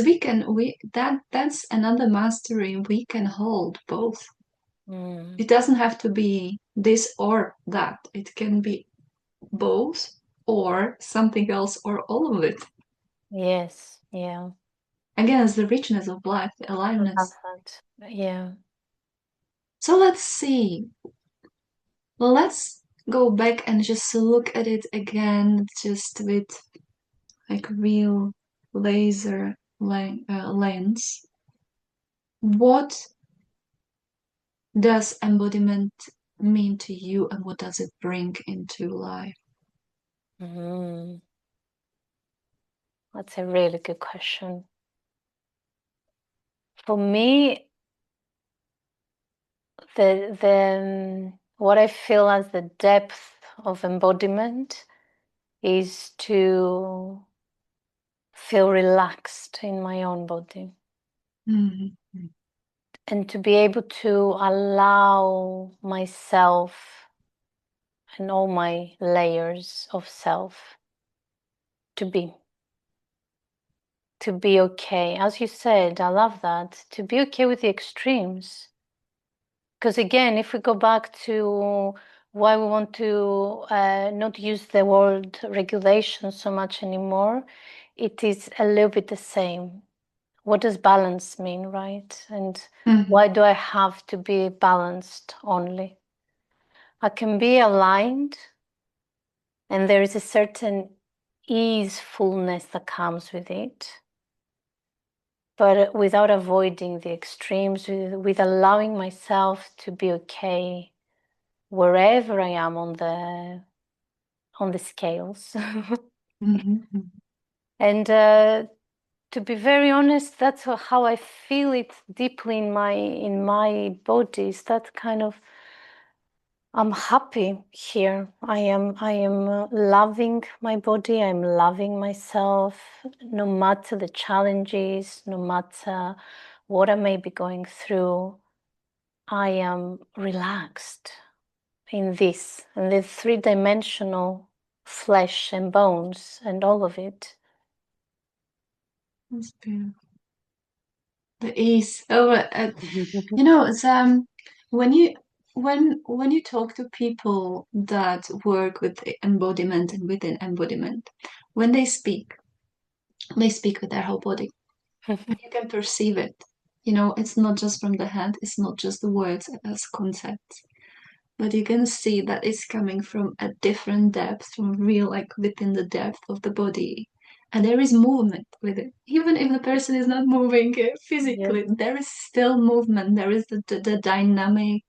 that's another mastery. We can hold both. It doesn't have to be this or that. It can be both or something else or all of it. Yes, yeah. Again, it's the richness of life, the I love aliveness. that. Yeah. So let's see. Let's go back and just look at it again, just with like real laser lens. What does embodiment mean to you, and what does it bring into life? That's a really good question. For me, the what I feel as the depth of embodiment is to feel relaxed in my own body. Mm-hmm. And to be able to allow myself and all my layers of self to be okay. As you said, I love that. To be okay with the extremes. Because again, if we go back to why we want to not use the word regulation so much anymore, it is a little bit the same. What does balance mean, right? And why do I have to be balanced only? I can be aligned, and there is a certain easefulness that comes with it, but without avoiding the extremes, with allowing myself to be okay wherever I am on the scales. And to be very honest, that's how I feel it deeply in my body. Is that kind of, I'm happy here. I am loving my body. I'm loving myself, no matter the challenges, no matter what I may be going through. I am relaxed in this, and the three-dimensional flesh and bones and all of it. That's beautiful. the ease. Oh, it's when you when you talk to people that work with embodiment and within embodiment, when they speak with their whole body. You can perceive it. It's not just from the head, it's not just the words as concepts, but you can see that it's coming from a different depth, from real, like within the depth of the body. And there is movement with it. Even if the person is not moving Yes. physically, there is still movement. There is the dynamic,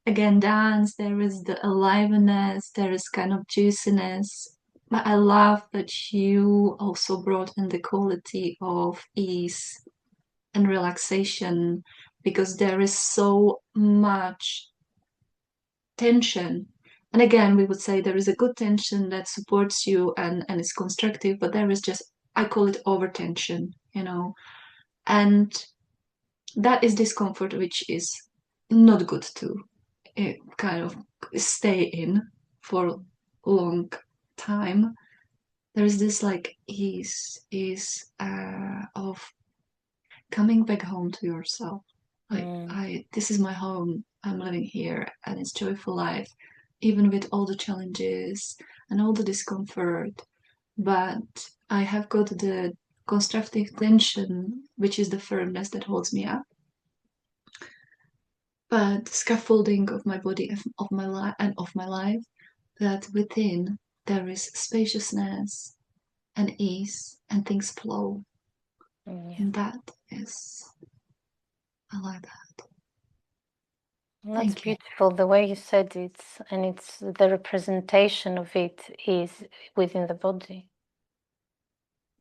again, dance, there is the aliveness, there is kind of juiciness. But I love that you also brought in the quality of ease and relaxation, because there is so much tension. And again, we would say there is a good tension that supports you and is constructive, but there is just, I call it over tension. And that is discomfort, which is not good to kind of stay in for a long time. There's this like ease of coming back home to yourself. This is my home. I'm living here, and it's joyful life, even with all the challenges and all the discomfort. But I have got the constructive tension, which is the firmness that holds me up. But the scaffolding of my body, of my life, and of my life, that within there is spaciousness and ease, and things flow. Yeah. And that is, I like that. That's beautiful the way you said it, and it's the representation of it is within the body.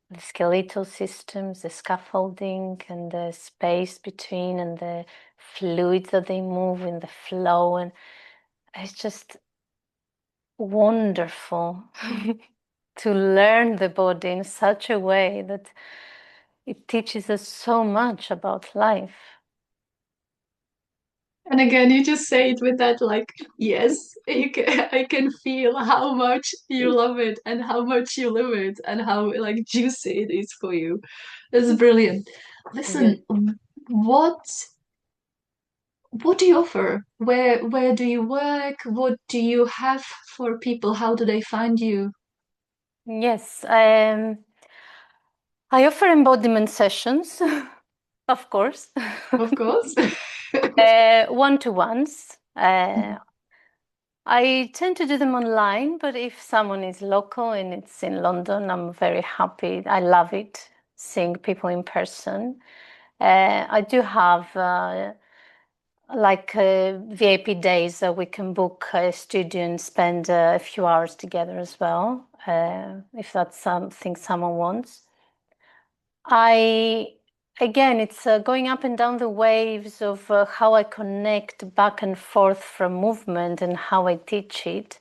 The skeletal systems, the scaffolding, and the space between, and the fluids that they move in the flow, and it's just wonderful to learn the body in such a way that it teaches us so much about life. And again, you just say it with that, like, yes, I can feel how much you love it and how much you live it and how like juicy it is for you. It's brilliant. Listen, what do you offer? Where do you work? What do you have for people? How do they find you? Yes, I offer embodiment sessions, of course. Of course. One-to-ones. I tend to do them online, but if someone is local and it's in London, I'm very happy. I love it, seeing people in person. I do have VIP days that we can book a studio and spend a few hours together as well, if that's something someone wants. Again, it's going up and down the waves of how I connect back and forth from movement and how I teach it.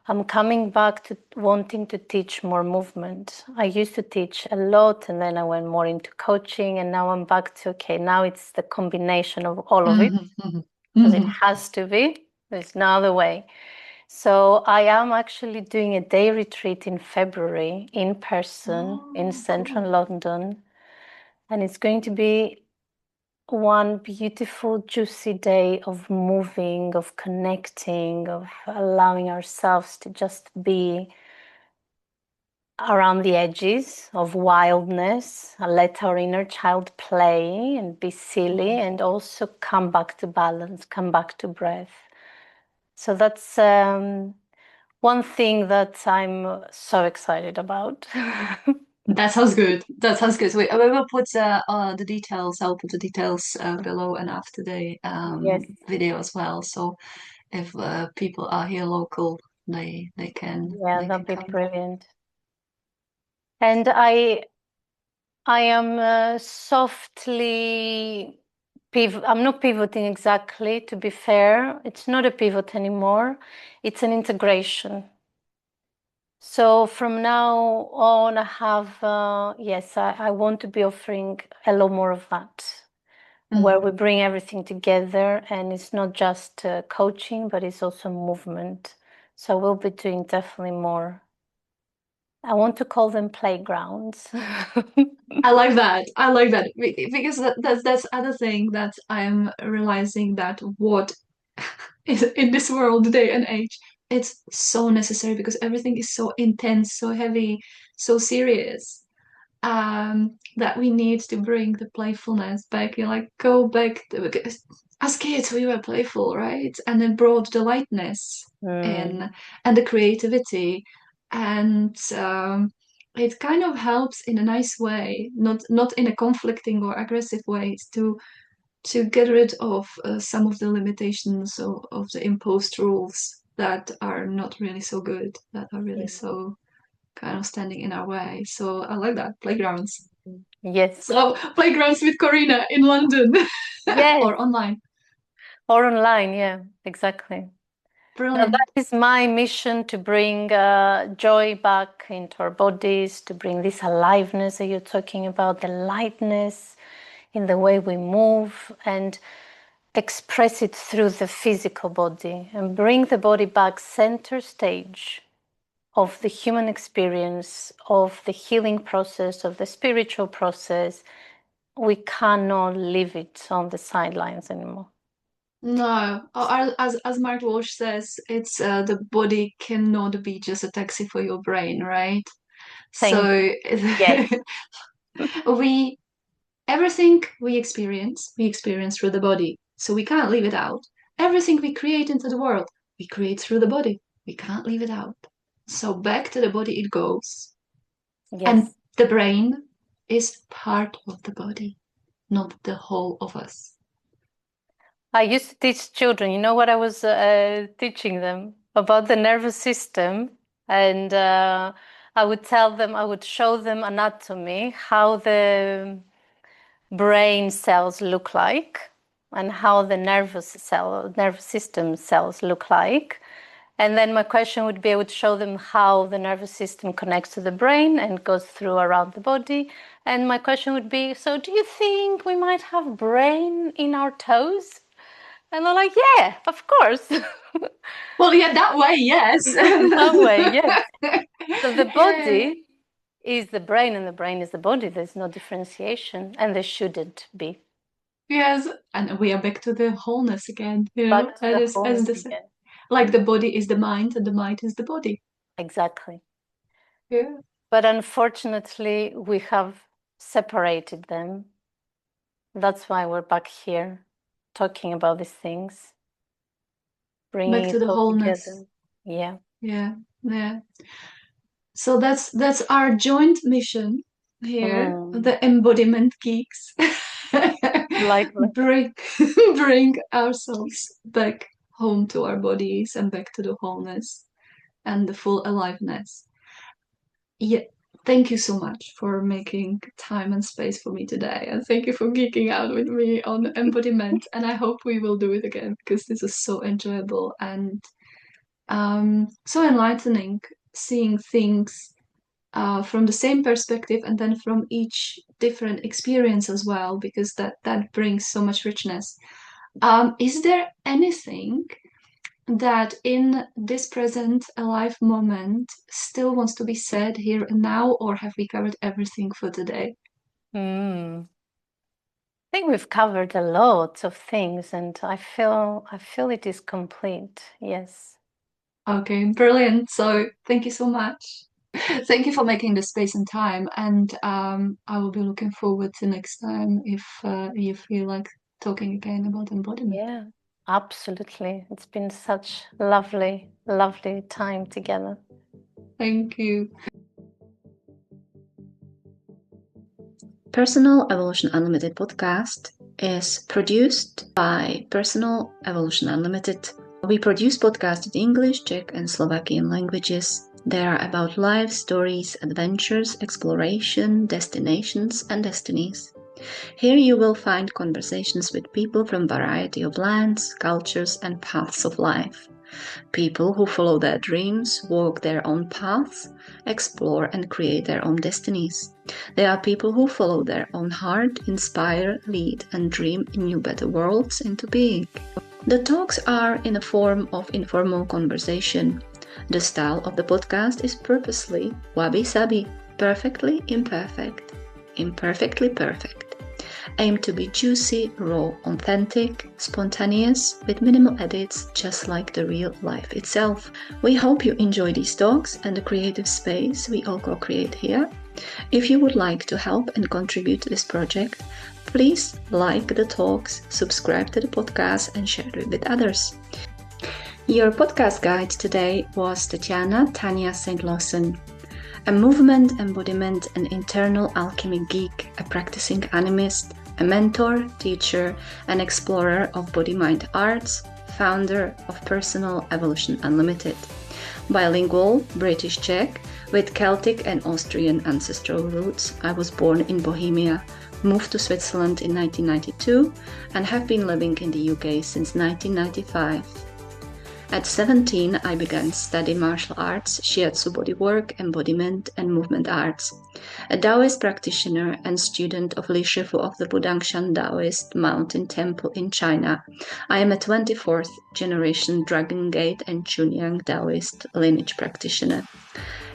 I'm coming back to wanting to teach more movement. I used to teach a lot, and then I went more into coaching, and now I'm back to, okay, now it's the combination of all of it, because it has to be. There's no other way. So I am actually doing a day retreat in February in person in central London. And it's going to be one beautiful, juicy day of moving, of connecting, of allowing ourselves to just be around the edges of wildness, let our inner child play and be silly, and also come back to balance, come back to breath. So that's one thing that I'm so excited about. That sounds good. That sounds good. So we will put the details. I'll put the details below and after the Yes. video as well. So if people are here local, they can Yeah, that'd be come. brilliant. And I am softly I'm not pivoting exactly, to be fair. It's not a pivot anymore. It's an integration. So from now on, I have, yes, I want to be offering a lot more of that, where we bring everything together, and it's not just coaching, but it's also movement. So we'll be doing definitely more. I want to call them playgrounds. I like that. I like that because that's other thing that I'm realizing that what is in this world, day and age, it's so necessary because everything is so intense, so heavy, so serious. That we need to bring the playfulness back. You know, like go back because as kids we were playful, right? And it brought the lightness in and the creativity, and it kind of helps in a nice way, not in a conflicting or aggressive way, to get rid of some of the limitations of the imposed rules that are not really so good, that are really so kind of standing in our way. So I like that. Playgrounds. Yes. So playgrounds with Korina in London. Yes. Or online. Or online, yeah, exactly. Now, Brilliant. that is my mission, to bring joy back into our bodies, to bring this aliveness that you're talking about, the lightness in the way we move, and express it through the physical body and bring the body back center stage of the human experience, of the healing process, of the spiritual process. We cannot leave it on the sidelines anymore. No, as Mark Walsh says, it's the body cannot be just a taxi for your brain, right? Thank So you. Yes. we everything we experience through the body. So we can't leave it out. Everything we create into the world, we create through the body. We can't leave it out. So back to the body it goes. And Yes. the brain is part of the body, not the whole of us. I used to teach children, you know what I was teaching them? About the nervous system. And I would tell them, I would show them anatomy, how the brain cells look like and how the nervous system cells look like. And then my question would be, I would show them how the nervous system connects to the brain and goes through around the body. And my question would be, so do you think we might have brain in our toes? And they're like, yeah, of course. Well, yeah, that way, yes. That way, yes. So the Yeah. body is the brain and the brain is the body. There's no differentiation, and there shouldn't be. Yes, and we are back to the wholeness again, Back to the as wholeness this, again. like the body is the mind and the mind is the body. Exactly. Yeah. But unfortunately, we have separated them. That's why we're back here talking about these things, bringing Back it to the all wholeness. together. Yeah. Yeah, yeah. So that's our joint mission here, the embodiment geeks. Likely. bring bring ourselves back home to our bodies and back to the wholeness and the full aliveness. Yeah, thank you so much for making time and space for me today, and thank you for geeking out with me on embodiment. And I hope we will do it again because this is so enjoyable and so enlightening, seeing things from the same perspective and then from each different experience as well, because that brings so much richness. Is there anything that in this present alive moment still wants to be said here and now, or have we covered everything for today? I think we've covered a lot of things, and I feel it is complete. Yes. Okay, brilliant. So thank you so much. Thank you for making the space and time, and I will be looking forward to next time if you feel like talking again about embodiment. Yeah, absolutely. It's been such lovely, lovely time together. Thank you. Personal Evolution Unlimited podcast is produced by Personal Evolution Unlimited. We produce podcasts in English, Czech, and Slovakian languages. They are about life, stories, adventures, exploration, destinations, and destinies. Here you will find conversations with people from a variety of lands, cultures, and paths of life. People who follow their dreams, walk their own paths, explore and create their own destinies. They are people who follow their own heart, inspire, lead, and dream in new better worlds into being. The talks are in a form of informal conversation. The style of the podcast is purposely wabi-sabi, perfectly imperfect. imperfectly perfect. Aim to be juicy, raw, authentic, spontaneous, with minimal edits, just like the real life itself. We hope you enjoy these talks and the creative space we all co-create here. If you would like to help and contribute to this project, please like the talks, subscribe to the podcast, and share it with others. Your podcast guide today was Tanya St-Lawson, a movement, embodiment, and internal alchemy geek, a practicing animist, a mentor, teacher, and explorer of body-mind arts, founder of Personal Evolution Unlimited. Bilingual, British Czech, with Celtic and Austrian ancestral roots, I was born in Bohemia, moved to Switzerland in 1992, and have been living in the UK since 1995. At 17, I began studying martial arts, shiatsu bodywork, embodiment, and movement arts. A Taoist practitioner and student of Li Shifu of the Budangshan Taoist Mountain Temple in China, I am a 24th generation Dragon Gate and Chunyang Taoist lineage practitioner.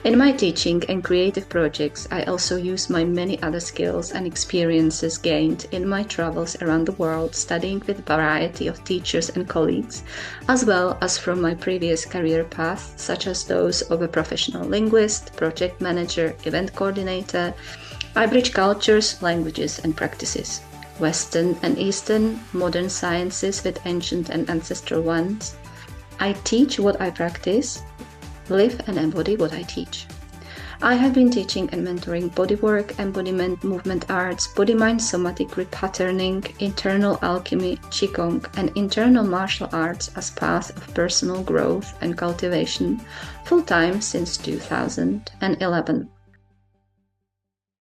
In my teaching and creative projects, I also use my many other skills and experiences gained in my travels around the world, studying with a variety of teachers and colleagues, as well as from my previous career path, such as those of a professional linguist, project manager, event coordinator. I bridge cultures, languages, and practices, Western and Eastern, modern sciences with ancient and ancestral ones. I teach what I practice, live and embody what I teach. I have been teaching and mentoring bodywork, embodiment, movement arts, body-mind somatic repatterning, internal alchemy, qigong, and internal martial arts as path of personal growth and cultivation full-time since 2011.